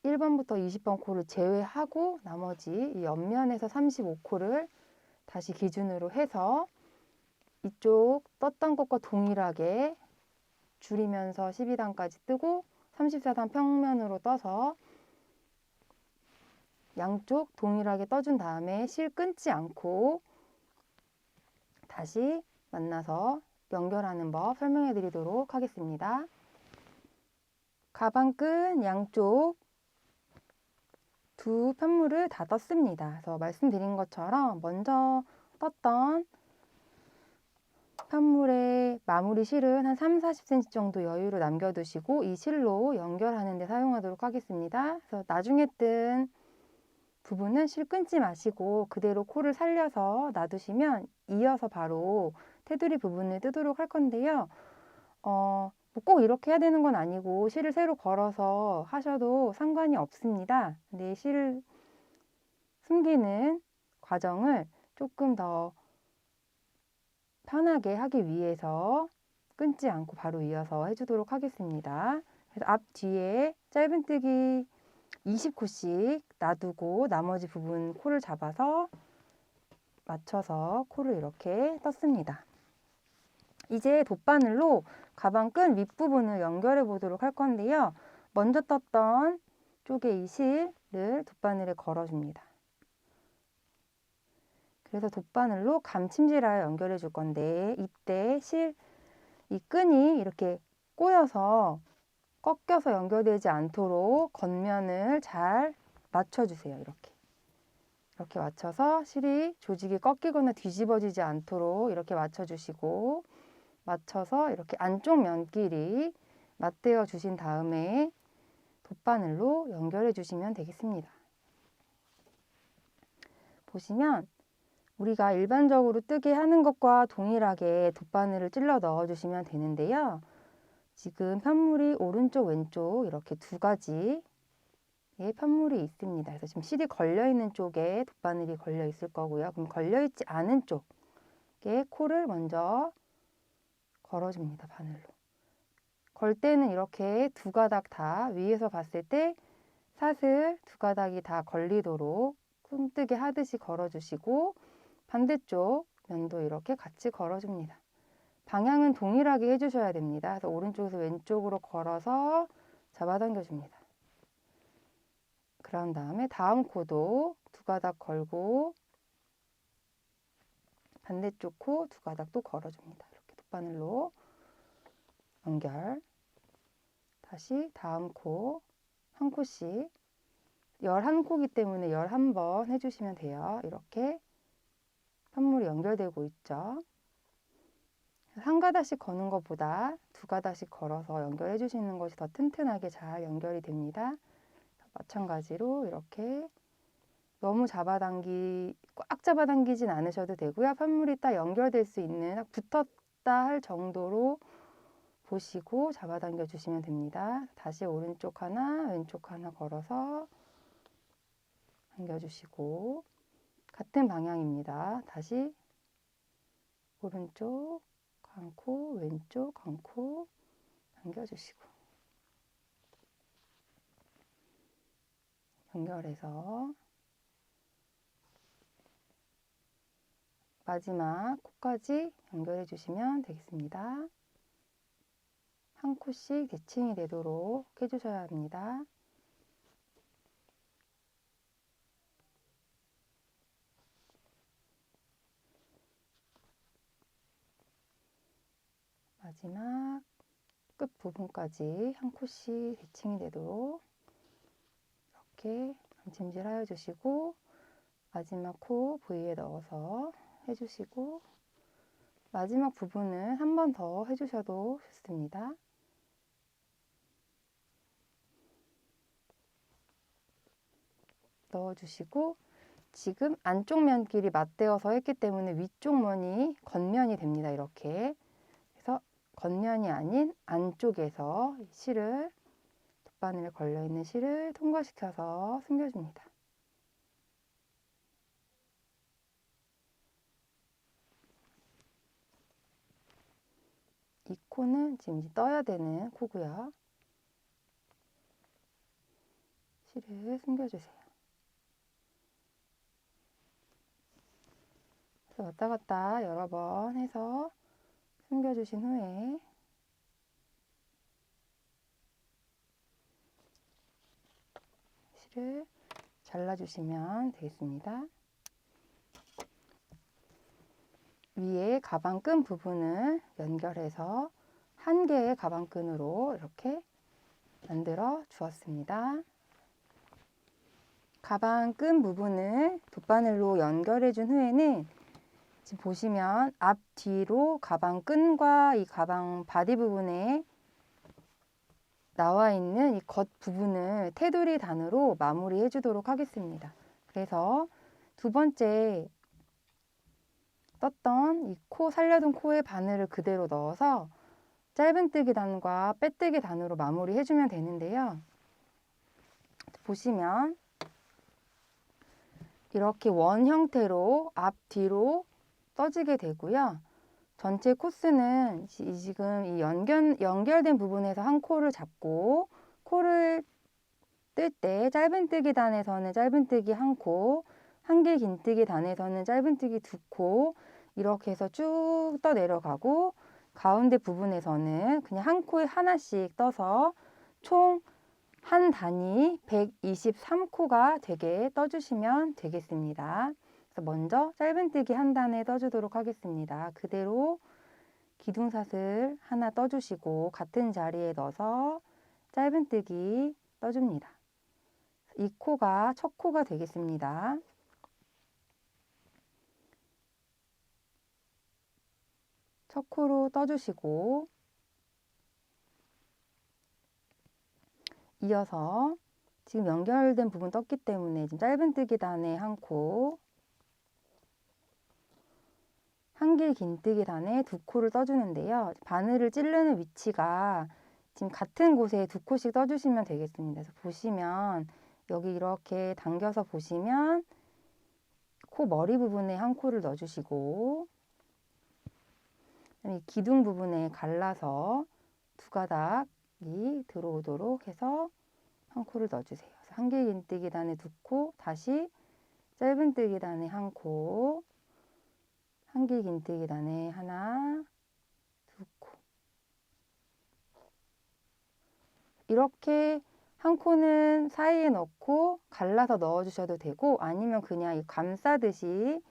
1번부터 20번 코를 제외하고 나머지 이 옆면에서 35코를 다시 기준으로 해서 이쪽 떴던 것과 동일하게 줄이면서 12단까지 뜨고 34단 평면으로 떠서 양쪽 동일하게 떠준 다음에 실 끊지 않고 다시 만나서 연결하는 법 설명해 드리도록 하겠습니다. 가방끈 양쪽 두 편물을 다 떴습니다. 그래서 말씀드린 것처럼 먼저 떴던 편물의 마무리 실은 한 30-40cm 정도 여유를 남겨두시고 이 실로 연결하는 데 사용하도록 하겠습니다. 그래서 나중에 뜬 부분은 실 끊지 마시고 그대로 코를 살려서 놔두시면 이어서 바로 테두리 부분을 뜨도록 할 건데요. 뭐 꼭 이렇게 해야 되는 건 아니고 실을 새로 걸어서 하셔도 상관이 없습니다. 근데 실 숨기는 과정을 조금 더 편하게 하기 위해서 끊지 않고 바로 이어서 해주도록 하겠습니다. 그래서 앞 뒤에 짧은뜨기 20코씩 놔두고 나머지 부분 코를 잡아서 맞춰서 코를 이렇게 떴습니다. 이제 돗바늘로 가방 끈 윗부분을 연결해 보도록 할 건데요. 먼저 떴던 쪽에 이 실을 돗바늘에 걸어줍니다. 그래서 돗바늘로 감침질하여 연결해 줄 건데 이때 이 끈이 이렇게 꼬여서 꺾여서 연결되지 않도록 겉면을 잘 맞춰주세요. 이렇게 맞춰서 실이 조직이 꺾이거나 뒤집어지지 않도록 이렇게 맞춰주시고 맞춰서 이렇게 안쪽 면끼리 맞대어 주신 다음에 돗바늘로 연결해 주시면 되겠습니다. 보시면 우리가 일반적으로 뜨게 하는 것과 동일하게 돗바늘을 찔러 넣어 주시면 되는데요. 지금 편물이 오른쪽 왼쪽 이렇게 두 가지의 편물이 있습니다. 그래서 지금 실이 걸려있는 쪽에 돗바늘이 걸려 있을 거고요. 그럼 걸려있지 않은 쪽에 코를 먼저 걸어줍니다. 바늘로. 걸 때는 이렇게 두 가닥 다 위에서 봤을 때 사슬 두 가닥이 다 걸리도록 꿈뜨게 하듯이 걸어주시고 반대쪽 면도 이렇게 같이 걸어줍니다. 방향은 동일하게 해주셔야 됩니다. 그래서 오른쪽에서 왼쪽으로 걸어서 잡아당겨줍니다. 그런 다음에 다음 코도 두 가닥 걸고 반대쪽 코 두 가닥 또 걸어줍니다. 이렇게 돗바늘로 연결. 다시 다음 코 한 코씩 11코이기 때문에 11번 해주시면 돼요. 이렇게 편물이 연결되고 있죠. 한 가닥씩 거는 것보다 두 가닥씩 걸어서 연결해 주시는 것이 더 튼튼하게 잘 연결이 됩니다. 마찬가지로 이렇게 너무 꽉 잡아당기진 않으셔도 되고요. 편물이 딱 연결될 수 있는 딱 붙었다 할 정도로 보시고 잡아당겨 주시면 됩니다. 다시 오른쪽 하나 왼쪽 하나 걸어서 당겨주시고 같은 방향입니다. 다시 오른쪽 한 코, 왼쪽 한 코 당겨주시고 연결해서 마지막 코까지 연결해 주시면 되겠습니다. 한 코씩 대칭이 되도록 해주셔야 합니다. 마지막 끝 부분까지 한 코씩 대칭이 되도록 이렇게 분침질 하여주시고 마지막 코 부위에 넣어서 해주시고 마지막 부분은 한 번 더 해주셔도 좋습니다. 넣어주시고 지금 안쪽 면끼리 맞대어서 했기 때문에 위쪽 면이 겉면이 됩니다. 이렇게. 그래서 겉면이 아닌 안쪽에서 실을 돗바늘에 걸려있는 실을 통과시켜서 숨겨줍니다. 이 코는 지금 이제 떠야 되는 코고요. 실을 숨겨주세요. 그래서 왔다 갔다 여러 번 해서 숨겨주신 후에 실을 잘라주시면 되겠습니다. 위에 가방끈 부분을 연결해서 한 개의 가방끈으로 이렇게 만들어 주었습니다. 가방끈 부분을 돗바늘로 연결해 준 후에는 지금 보시면 앞뒤로 가방끈과 이 가방 바디 부분에 나와 있는 이 겉 부분을 테두리 단으로 마무리해 주도록 하겠습니다. 그래서 두 번째 떴던 이 코 살려둔 코의 바늘을 그대로 넣어서 짧은뜨기 단과 빼뜨기 단으로 마무리 해주면 되는데요. 보시면 이렇게 원 형태로 앞뒤로 떠지게 되고요. 전체 코스는 지금 이 연결된 부분에서 한 코를 잡고 코를 뜰 때 짧은뜨기 단에서는 짧은뜨기 한 코, 한길 긴뜨기 단에서는 짧은뜨기 두 코 이렇게 해서 쭉 떠 내려가고 가운데 부분에서는 그냥 한 코에 하나씩 떠서 총 한 단이 123코가 되게 떠주시면 되겠습니다. 그래서 먼저 짧은뜨기 한 단에 떠주도록 하겠습니다. 그대로 기둥사슬 하나 떠주시고 같은 자리에 넣어서 짧은뜨기 떠줍니다. 이 코가 첫 코가 되겠습니다. 첫 코로 떠주시고 이어서 지금 연결된 부분 떴기 때문에 지금 짧은뜨기 단에 한 코, 한길 긴뜨기 단에 두 코를 떠주는데요. 바늘을 찌르는 위치가 지금 같은 곳에 두 코씩 떠주시면 되겠습니다. 그래서 보시면 여기 이렇게 당겨서 보시면 코 머리 부분에 한 코를 넣어주시고 기둥 부분에 갈라서 두 가닥이 들어오도록 해서 한 코를 넣어주세요. 한길 긴뜨기 단에 두 코, 다시 짧은뜨기 단에 한 코, 한길 긴뜨기 단에 하나, 두 코. 이렇게 한 코는 사이에 넣고 갈라서 넣어주셔도 되고 아니면 그냥 감싸듯이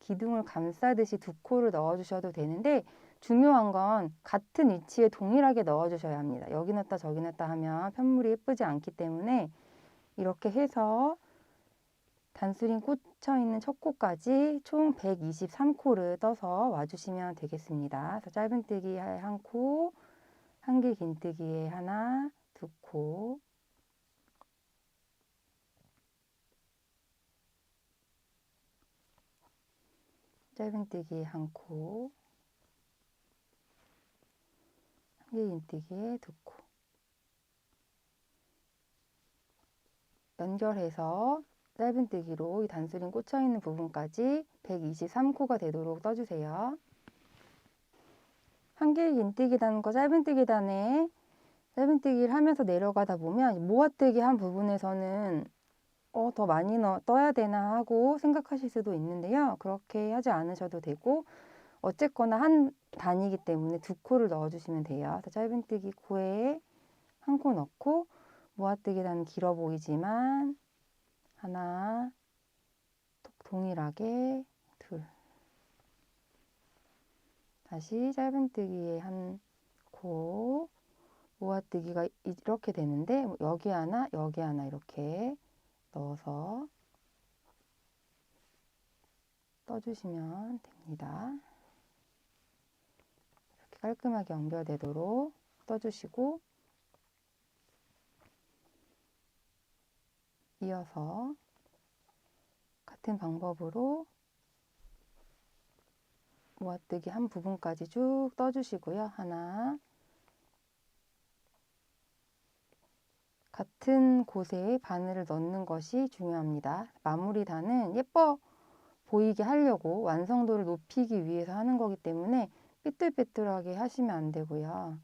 기둥을 감싸듯이 두 코를 넣어주셔도 되는데 중요한 건 같은 위치에 동일하게 넣어주셔야 합니다. 여기 넣었다 저기 넣었다 하면 편물이 예쁘지 않기 때문에 이렇게 해서 단수링 꽂혀 있는 첫 코까지 총 123코를 떠서 와주시면 되겠습니다. 그래서 짧은뜨기에 한 코, 한길 긴뜨기에 하나, 두 코, 짧은뜨기에 한 코, 한길 긴뜨기에 두 코 연결해서 짧은뜨기로 이 단수링 꽂혀 있는 부분까지 123코가 되도록 떠주세요. 한길 긴뜨기 단과 짧은뜨기 단에 짧은뜨기를 하면서 내려가다 보면 모아뜨기 한 부분에서는 더 많이 떠야 되나 하고 생각하실 수도 있는데요. 그렇게 하지 않으셔도 되고 어쨌거나 한 단이기 때문에 두 코를 넣어주시면 돼요. 그래서 짧은뜨기 코에 한 코 넣고 모아뜨기 단은 길어 보이지만 하나, 동일하게 둘, 다시 짧은뜨기에 한 코, 모아뜨기가 이렇게 되는데 여기 하나, 여기 하나 이렇게 넣어서 떠주시면 됩니다. 이렇게 깔끔하게 연결되도록 떠주시고 이어서 같은 방법으로 모아뜨기 한 부분까지 쭉 떠주시고요. 하나, 같은 곳에 바늘을 넣는 것이 중요합니다. 마무리 단은 예뻐 보이게 하려고 완성도를 높이기 위해서 하는 거기 때문에 삐뚤빼뚤하게 하시면 안 되고요.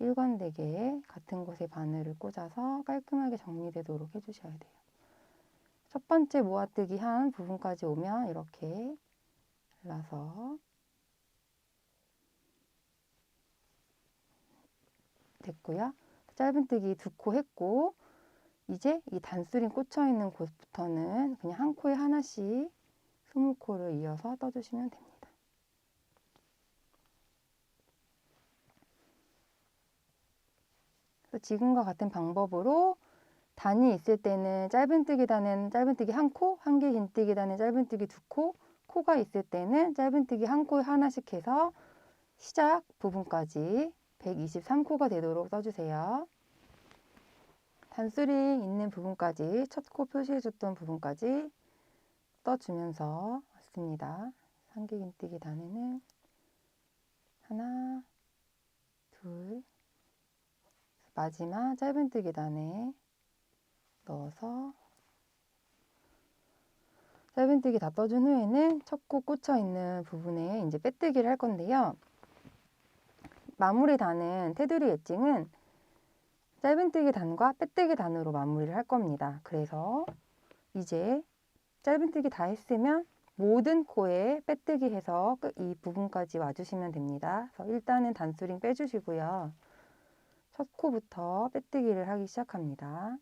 일관되게 같은 곳에 바늘을 꽂아서 깔끔하게 정리되도록 해주셔야 돼요. 첫 번째 모아뜨기 한 부분까지 오면 이렇게 잘라서 됐고요. 짧은뜨기 2코 했고 이제 이 단수링 꽂혀 있는 곳부터는 그냥 한 코에 하나씩 20코를 이어서 떠주시면 됩니다. 그래서 지금과 같은 방법으로 단이 있을 때는 짧은뜨기 단은 짧은뜨기 1코, 한개 긴뜨기 단은 짧은뜨기 2코, 코가 있을 때는 짧은뜨기 1코에 하나씩 해서 시작 부분까지 123코가 되도록 떠주세요. 단수링 있는 부분까지 첫 코 표시해줬던 부분까지 떠주면서 왔습니다. 한개 긴뜨기 단에는 하나, 둘, 마지막 짧은뜨기 단에 넣어서 짧은뜨기 다 떠준 후에는 첫 코 꽂혀 있는 부분에 이제 빼뜨기를 할 건데요. 마무리 단은 테두리 엣징은 짧은뜨기 단과 빼뜨기 단으로 마무리를 할 겁니다. 그래서 이제 짧은뜨기 다 했으면 모든 코에 빼뜨기 해서 이 부분까지 와주시면 됩니다. 그래서 일단은 단수링 빼주시고요. 첫 코부터 빼뜨기를 하기 시작합니다.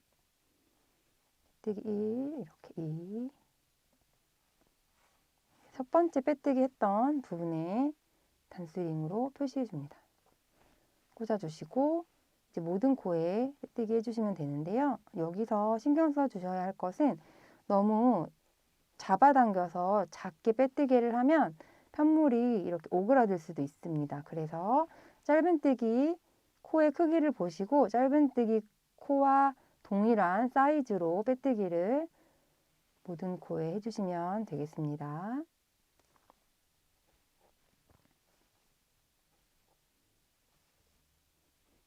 빼뜨기 1, 이렇게 2. 첫 번째 빼뜨기 했던 부분에 단수링으로 표시해 줍니다. 꽂아주시고 이제 모든 코에 빼뜨기 해주시면 되는데요. 여기서 신경 써 주셔야 할 것은 너무 잡아당겨서 작게 빼뜨기를 하면 편물이 이렇게 오그라들 수도 있습니다. 그래서 짧은뜨기 코의 크기를 보시고 짧은뜨기 코와 동일한 사이즈로 빼뜨기를 모든 코에 해주시면 되겠습니다.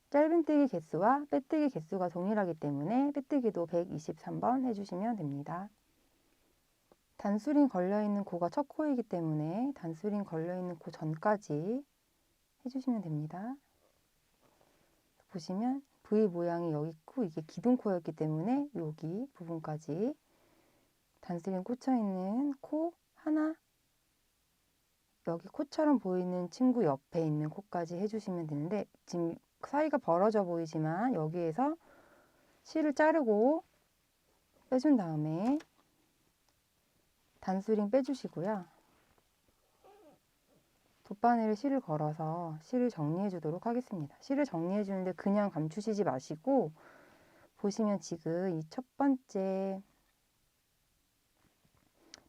짧은뜨기 개수와 빼뜨기 개수가 동일하기 때문에 빼뜨기도 123번 해주시면 됩니다. 단수링 걸려있는 코가 첫 코이기 때문에 단수링 걸려있는 코 전까지 해주시면 됩니다. 보시면 V 모양이 여기 있고 이게 기둥코였기 때문에 여기 부분까지 단수링 꽂혀있는 코 하나, 여기 코처럼 보이는 친구 옆에 있는 코까지 해주시면 되는데 지금 사이가 벌어져 보이지만 여기에서 실을 자르고 빼준 다음에 단수링 빼주시고요. 돗바늘에 실을 걸어서 실을 정리해 주도록 하겠습니다. 실을 정리해 주는데 그냥 감추시지 마시고 보시면 지금 이 첫 번째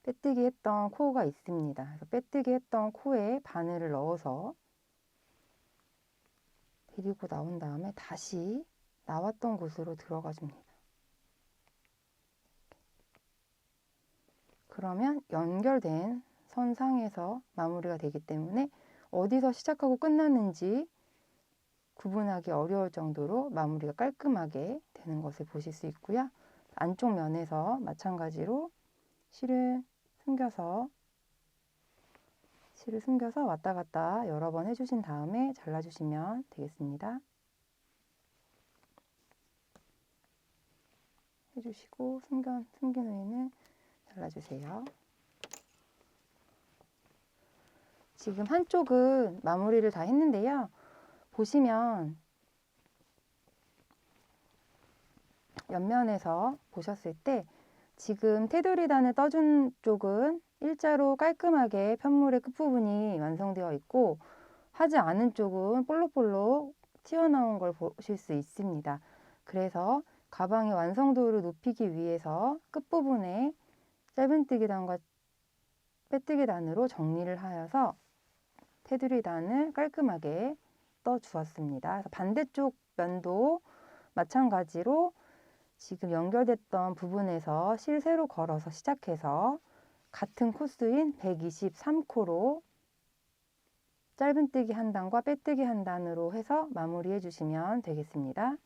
빼뜨기 했던 코가 있습니다. 그래서 빼뜨기 했던 코에 바늘을 넣어서 데리고 나온 다음에 다시 나왔던 곳으로 들어가 줍니다. 그러면 연결된 선상에서 마무리가 되기 때문에 어디서 시작하고 끝났는지 구분하기 어려울 정도로 마무리가 깔끔하게 되는 것을 보실 수 있고요. 안쪽 면에서 마찬가지로 실을 숨겨서 왔다 갔다 여러 번 해주신 다음에 잘라주시면 되겠습니다. 해주시고 숨긴 후에는 잘라주세요. 지금 한쪽은 마무리를 다 했는데요. 보시면 옆면에서 보셨을 때 지금 테두리 단을 떠준 쪽은 일자로 깔끔하게 편물의 끝부분이 완성되어 있고 하지 않은 쪽은 볼록볼록 튀어나온 걸 보실 수 있습니다. 그래서 가방의 완성도를 높이기 위해서 끝부분에 짧은뜨기 단과 빼뜨기 단으로 정리를 하여서 테두리 단을 깔끔하게 떠 주었습니다. 그래서 반대쪽 면도 마찬가지로 지금 연결됐던 부분에서 실 세로 걸어서 시작해서 같은 코스인 123코로 짧은뜨기 한 단과 빼뜨기 한 단으로 해서 마무리해 주시면 되겠습니다.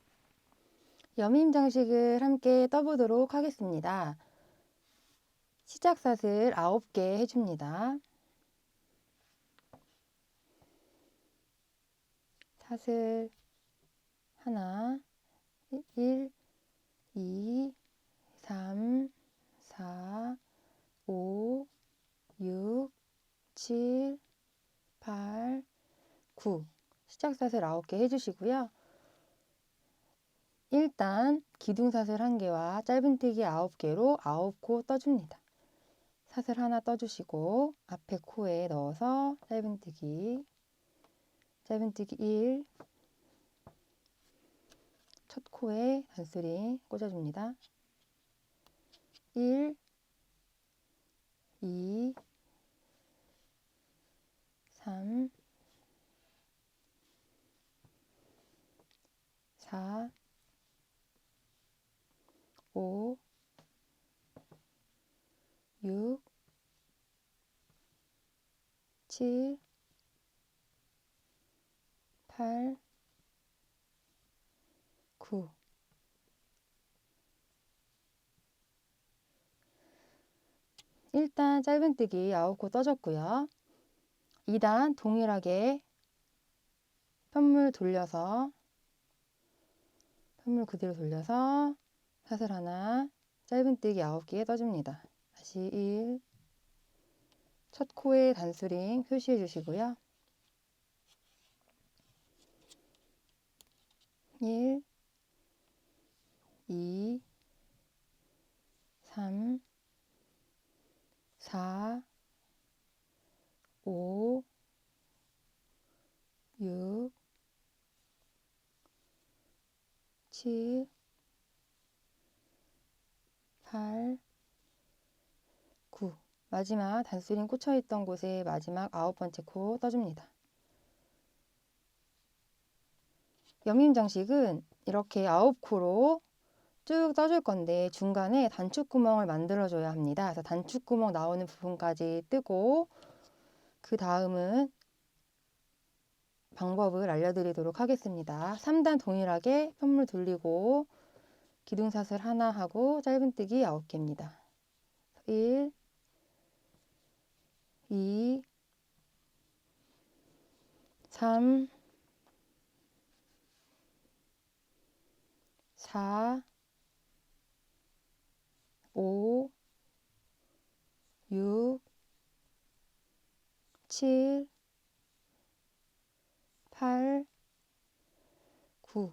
여밈 장식을 함께 떠보도록 하겠습니다. 시작샷을 9개 해줍니다. 샷을 하나, 1, 2, 3, 4, 5, 6, 7, 8, 9 시작샷을 9개 해주시고요. 일단 기둥샷을 1개와 짧은뜨기 9개로 9코 떠줍니다. 샷을 하나 떠주시고 앞에 코에 넣어서 짧은뜨기 1, 첫 코에 단수링 꽂아줍니다. 1, 2, 3, 4, 5, 6, 7, 8, 9 일단 짧은뜨기 9코 떠줬고요. 2단 동일하게 편물 그대로 돌려서 샷을 하나 짧은뜨기 9개 떠줍니다. 다시 1, 첫 코에 단수링 표시해 주시고요. 1, 2, 3, 4, 5, 6, 7, 8, 9 마지막 단수링 꽂혀있던 곳에 마지막 9번째 코 떠줍니다. 여밈 장식은 이렇게 9코로 쭉 떠줄 건데 중간에 단축구멍을 만들어줘야 합니다. 그래서 단축구멍 나오는 부분까지 뜨고 그 다음은 방법을 알려드리도록 하겠습니다. 3단 동일하게 편물 돌리고 기둥샷을 하나 하고 짧은뜨기 9개입니다. 1, 2, 3, 4, 5, 6, 7, 8, 9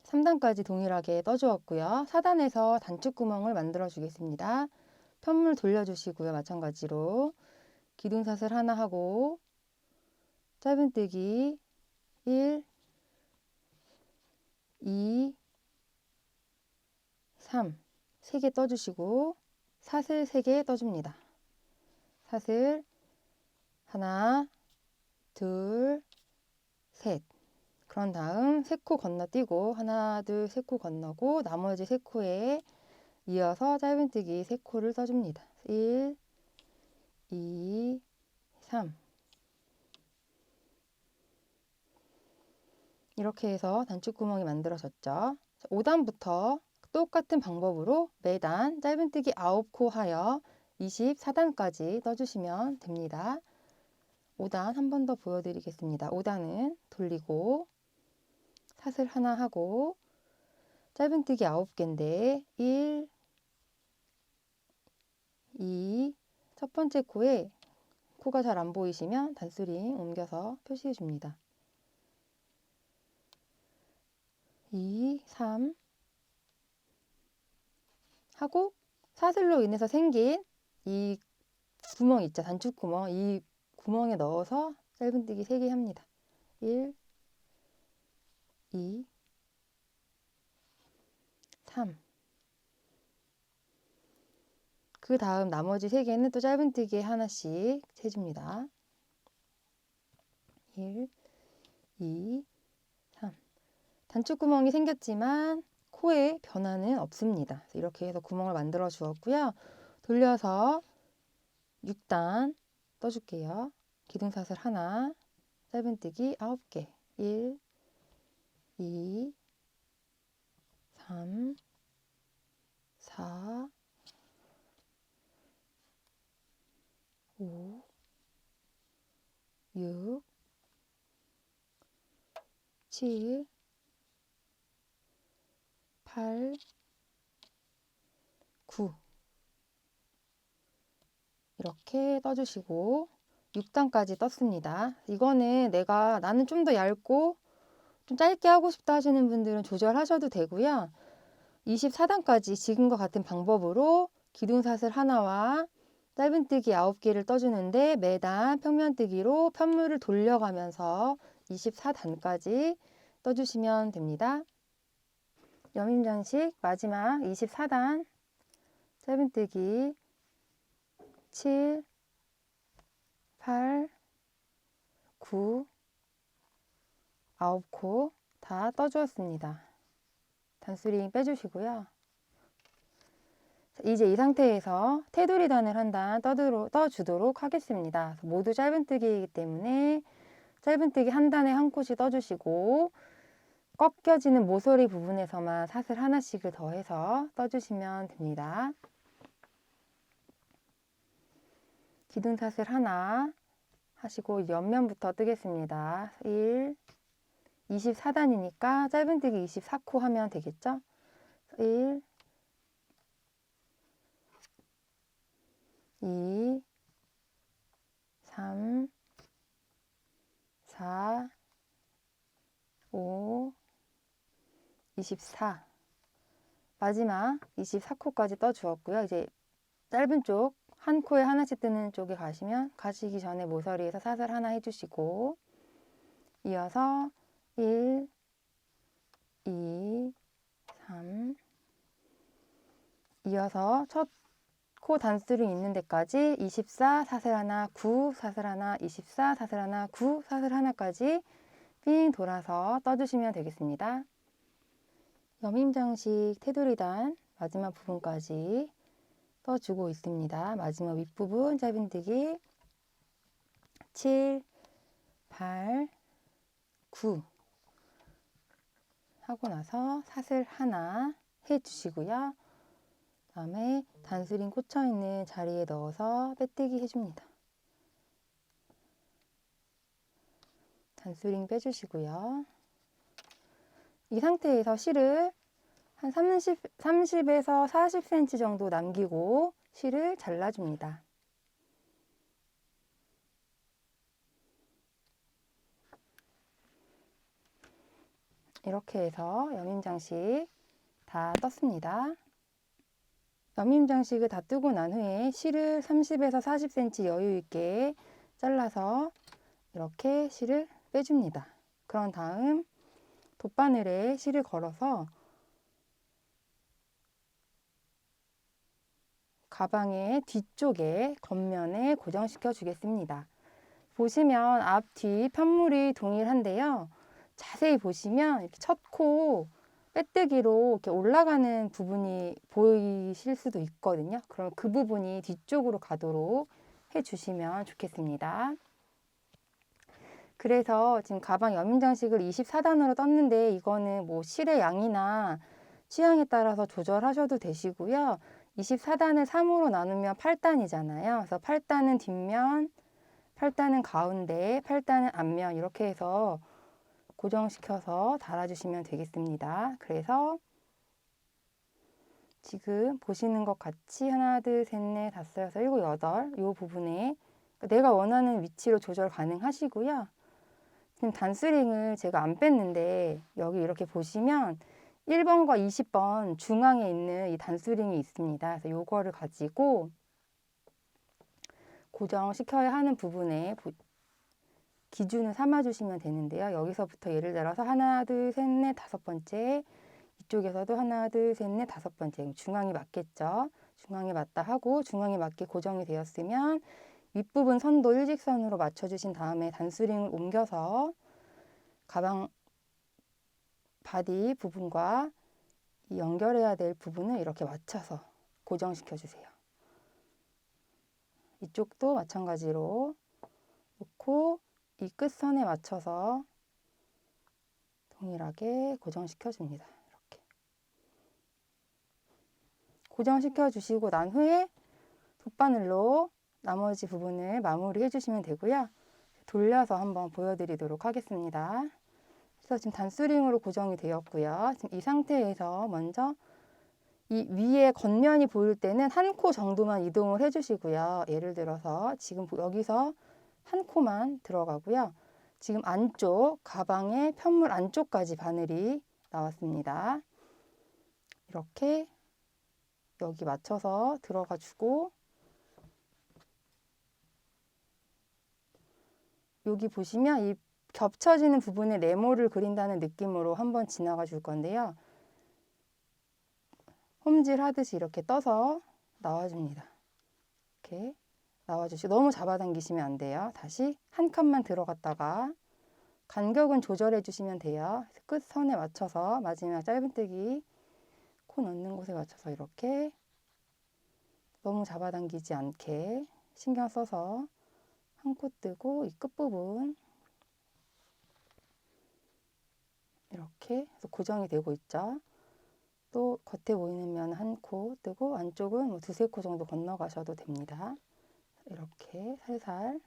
3단까지 동일하게 떠주었고요. 4단에서 단축구멍을 만들어 주겠습니다. 편물 돌려주시고요. 마찬가지로 기둥샷을 하나 하고 짧은뜨기 1, 2, 3 3개 떠주시고 샷을 3개 떠줍니다. 샷을 하나, 둘, 셋 그런 다음 3코 건너뛰고 하나, 둘, 3코 건너고 나머지 3코에 이어서 짧은뜨기 3코를 떠줍니다. 1, 2, 3 이렇게 해서 단축구멍이 만들어졌죠. 5단부터 똑같은 방법으로 매단 짧은뜨기 9코 하여 24단까지 떠주시면 됩니다. 5단 한 번 더 보여드리겠습니다. 5단은 돌리고 샷을 하나 하고 짧은뜨기 9개인데 1, 2, 첫 번째 코에 코가 잘 안 보이시면 단수링 옮겨서 표시해 줍니다. 2, 3 하고 사슬로 인해서 생긴 이 구멍 있죠. 단축구멍. 이 구멍에 넣어서 짧은뜨기 3개 합니다. 1, 2, 3. 그 다음 나머지 3개는 또 짧은뜨기에 하나씩 해줍니다. 1, 2, 3. 단축구멍이 생겼지만 코에 변화는 없습니다. 이렇게 해서 구멍을 만들어 주었고요. 돌려서 6단 떠줄게요. 기둥사슬 하나, 짧은뜨기 9개. 1, 2, 3, 4, 5, 6, 7, 8, 9. 이렇게 떠주시고 6단까지 떴습니다. 이거는 나는 좀 더 얇고 좀 짧게 하고 싶다 하시는 분들은 조절하셔도 되고요. 24단까지 지금과 같은 방법으로 기둥사슬 하나와 짧은뜨기 9개를 떠주는데 매단 평면뜨기로 편물을 돌려가면서 24단까지 떠주시면 됩니다. 여밈장식 마지막 24단 짧은뜨기 7, 8, 9, 9코 다 떠주었습니다. 단수링 빼주시고요. 이제 이 상태에서 테두리단을 한 단 떠주도록 하겠습니다. 모두 짧은뜨기이기 때문에 짧은뜨기 한 단에 한 콧이 떠주시고 꺾여지는 모서리 부분에서만 사슬 하나씩을 더해서 떠주시면 됩니다. 기둥사슬 하나 하시고 옆면부터 뜨겠습니다. 1, 24단이니까 짧은뜨기 24코 하면 되겠죠? 1, 2, 3, 4, 5, 24. 마지막 24코까지 떠주었고요. 이제 짧은 쪽, 한 코에 하나씩 뜨는 쪽에 가시기 전에 모서리에서 사슬 하나 해주시고 이어서 1, 2, 3 이어서 첫 코 단수링 있는 데까지 24, 사슬 하나, 9, 사슬 하나, 24, 사슬 하나, 9, 사슬 하나까지 삥 돌아서 떠주시면 되겠습니다. 여밈장식 테두리단 마지막 부분까지 떠주고 있습니다. 마지막 윗부분 짧은뜨기 7, 8, 9 하고 나서 사슬 하나 해주시고요. 다음에 단수링 꽂혀있는 자리에 넣어서 빼뜨기 해줍니다. 단수링 빼주시고요. 이 상태에서 실을 한 30에서 40cm 정도 남기고 실을 잘라줍니다. 이렇게 해서 여밈장식 다 떴습니다. 여밈장식을 다 뜨고 난 후에 실을 30에서 40cm 여유 있게 잘라서 이렇게 실을 빼줍니다. 그런 다음 돗바늘에 실을 걸어서 가방의 뒤쪽에 겉면에 고정시켜 주겠습니다. 보시면 앞, 뒤 편물이 동일한데요. 자세히 보시면 이렇게 첫 코 빼뜨기로 이렇게 올라가는 부분이 보이실 수도 있거든요. 그럼 그 부분이 뒤쪽으로 가도록 해주시면 좋겠습니다. 그래서 지금 가방 여밈장식을 24단으로 떴는데 이거는 뭐 실의 양이나 취향에 따라서 조절하셔도 되시고요. 24단을 3으로 나누면 8단이잖아요. 그래서 8단은 뒷면, 8단은 가운데, 8단은 앞면 이렇게 해서 고정시켜서 달아주시면 되겠습니다. 그래서 지금 보시는 것 같이 하나, 둘, 셋, 넷, 다섯, 여섯, 일곱, 여덟 이 부분에 내가 원하는 위치로 조절 가능하시고요. 지금 단수링을 제가 안 뺐는데 여기 이렇게 보시면 1번과 20번 중앙에 있는 이 단수링이 있습니다. 그래서 이거를 가지고 고정시켜야 하는 부분에 기준을 삼아 주시면 되는데요. 여기서부터 예를 들어서 하나, 둘, 셋, 넷, 다섯 번째 뒤쪽에서도 하나, 둘, 셋, 넷, 다섯 번째. 중앙이 맞겠죠? 중앙에 맞다 하고 중앙에 맞게 고정이 되었으면 윗부분 선도 일직선으로 맞춰주신 다음에 단수링을 옮겨서 가방 바디 부분과 이 연결해야 될 부분을 이렇게 맞춰서 고정시켜 주세요. 이쪽도 마찬가지로 놓고 이 끝선에 맞춰서 동일하게 고정시켜 줍니다. 이렇게 고정시켜 주시고 난 후에 돗바늘로 나머지 부분을 마무리해 주시면 되고요. 돌려서 한번 보여드리도록 하겠습니다. 그래서 지금 단수링으로 고정이 되었고요. 지금 이 상태에서 먼저 이 위에 겉면이 보일 때는 한 코 정도만 이동을 해주시고요. 예를 들어서 지금 여기서 한 코만 들어가고요. 지금 안쪽, 가방의 편물 안쪽까지 바늘이 나왔습니다. 이렇게 여기 맞춰서 들어가 주고 여기 보시면 이 겹쳐지는 부분에 네모를 그린다는 느낌으로 한번 지나가 줄 건데요. 홈질 하듯이 이렇게 떠서 나와줍니다. 이렇게 나와주시고 너무 잡아당기시면 안 돼요. 다시 한 칸만 들어갔다가 간격은 조절해 주시면 돼요. 끝선에 맞춰서 마지막 짧은뜨기 코 넣는 곳에 맞춰서 이렇게 너무 잡아당기지 않게 신경 써서 한 코 뜨고 이 끝부분 이렇게 해서 고정이 되고 있죠. 또 겉에 보이는 면 한 코 뜨고 안쪽은 뭐 두세 코 정도 건너가셔도 됩니다. 이렇게 살살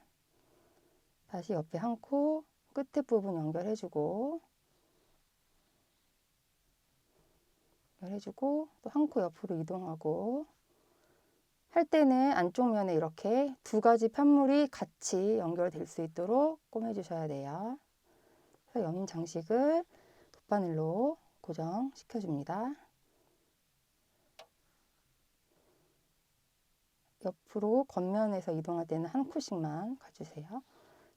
다시 옆에 한 코 끝에 부분 연결해주고 또 한 코 옆으로 이동하고 할 때는 안쪽 면에 이렇게 두 가지 편물이 같이 연결될 수 있도록 꼬매 주셔야 돼요. 그래서 여민 장식을 돗바늘로 고정시켜 줍니다. 옆으로 겉면에서 이동할 때는 한 코씩만 가주세요.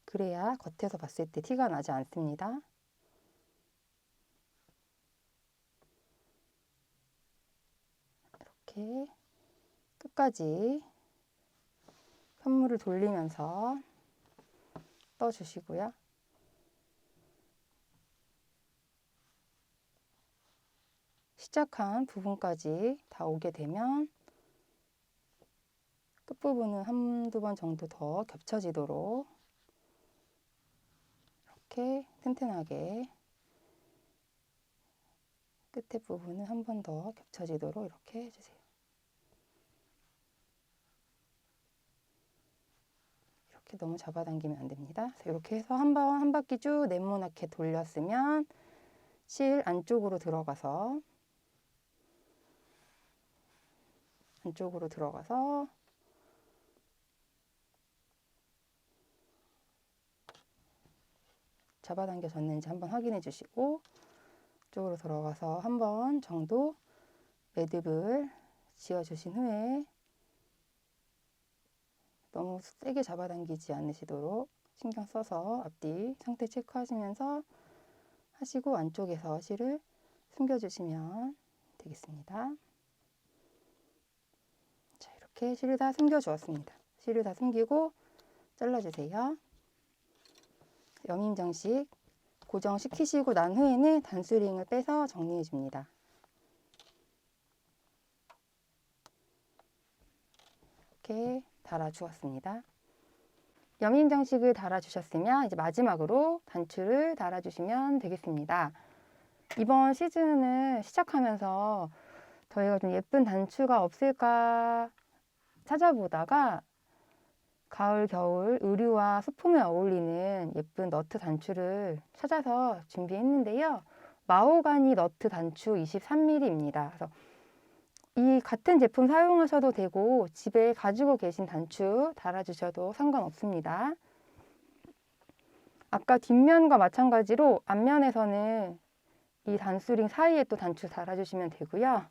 그래야 겉에서 봤을 때 티가 나지 않습니다. 이렇게 끝까지 편물을 돌리면서 떠주시고요. 시작한 부분까지 다 오게 되면 끝부분은 한두 번 정도 더 겹쳐지도록 이렇게 튼튼하게 끝에 부분은 한 번 더 겹쳐지도록 이렇게 해주세요. 이렇게 너무 잡아당기면 안 됩니다. 이렇게 해서 한 바퀴 쭉 네모나게 돌렸으면 실 안쪽으로 들어가서 잡아당겨졌는지 한번 확인해 주시고 이쪽으로 들어가서 한 번 정도 매듭을 지어주신 후에 너무 세게 잡아당기지 않으시도록 신경 써서 앞뒤 상태 체크하시면서 하시고 안쪽에서 실을 숨겨주시면 되겠습니다. 자, 이렇게 실을 다 숨겨주었습니다. 실을 다 숨기고 잘라주세요. 여민 장식 고정시키시고 난 후에는 단수링을 빼서 정리해 줍니다. 이렇게 달아주었습니다. 여민 장식을 달아주셨으면 이제 마지막으로 단추를 달아주시면 되겠습니다. 이번 시즌을 시작하면서 저희가 좀 예쁜 단추가 없을까 찾아보다가 가을, 겨울 의류와 소품에 어울리는 예쁜 너트 단추를 찾아서 준비했는데요. 마호가니 너트 단추 23mm입니다. 그래서 이 같은 제품 사용하셔도 되고 집에 가지고 계신 단추 달아주셔도 상관없습니다. 아까 뒷면과 마찬가지로 앞면에서는 이 단수링 사이에 또 단추 달아주시면 되고요.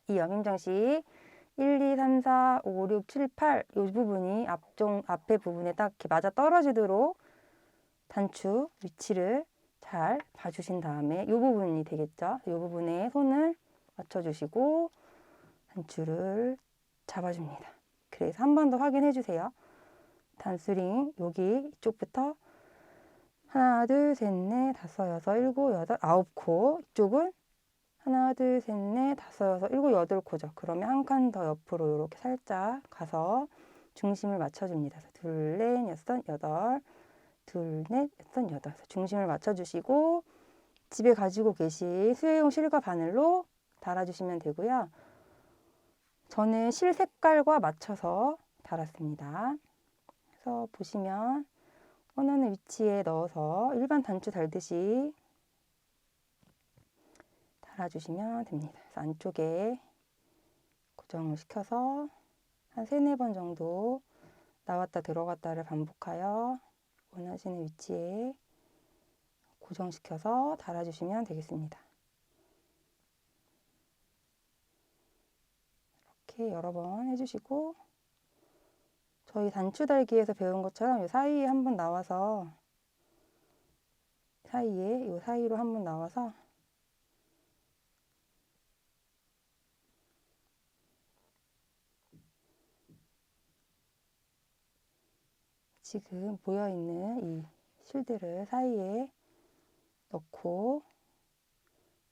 이 여민 장식 1, 2, 3, 4, 5, 6, 7, 8 이 부분이 앞에 부분에 딱 이렇게 맞아 떨어지도록 단추 위치를 잘 잘 봐주신 다음에 이 부분이 되겠죠. 이 부분에 손을 맞춰주시고 단추를 잡아줍니다. 그래서 한 번 더 확인해 주세요. 단수링 여기 이쪽부터 하나, 둘, 셋, 넷, 다섯, 여섯, 일곱, 여덟, 아홉 코. 이쪽은 하나, 둘, 셋, 넷, 다섯, 여섯, 일곱, 여덟 코죠. 그러면 한 칸 더 옆으로 이렇게 살짝 가서 중심을 맞춰줍니다. 둘, 넷, 여섯, 여덟, 둘, 넷, 여섯, 여덟. 중심을 맞춰주시고 집에 가지고 계신 수혜용 실과 바늘로 달아주시면 되고요. 저는 실 색깔과 맞춰서 달았습니다. 그래서 보시면 원하는 위치에 넣어서 일반 단추 달듯이 달아주시면 됩니다. 그래서 안쪽에 고정을 시켜서 한 3, 4번 정도 나왔다 들어갔다를 반복하여 원하시는 위치에 고정시켜서 달아주시면 되겠습니다. 이렇게 여러 번 해주시고 저희 단추 달기에서 배운 것처럼 이 사이에 한번 나와서 이 사이로 한번 나와서 지금 모여있는 이 실들을 사이에 넣고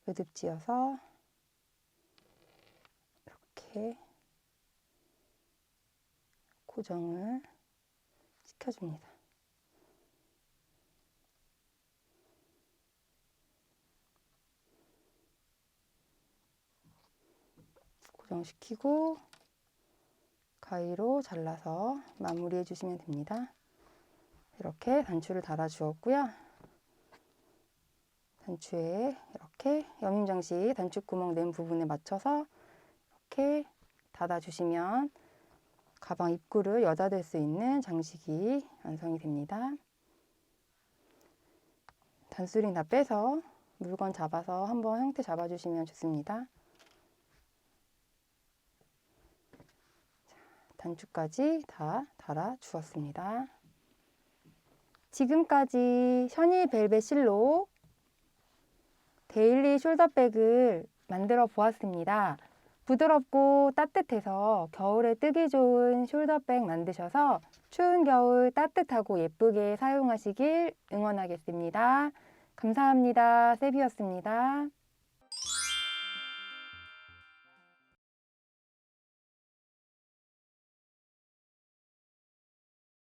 매듭지어서 이렇게 고정을 시켜줍니다. 고정시키고 가위로 잘라서 마무리해 주시면 됩니다. 이렇게 단추를 달아 주었고요. 단추에 이렇게 여밈장식 단추구멍 낸 부분에 맞춰서 이렇게 닫아 주시면 가방 입구를 여닫을 수 있는 장식이 완성이 됩니다. 단수링 다 빼서 물건 잡아서 한번 형태 잡아주시면 좋습니다. 단추까지 다 달아 주었습니다. 지금까지 셔니 벨벳 실로 데일리 숄더백을 만들어 보았습니다. 부드럽고 따뜻해서 겨울에 뜨기 좋은 숄더백 만드셔서 추운 겨울 따뜻하고 예쁘게 사용하시길 응원하겠습니다. 감사합니다. 세비였습니다.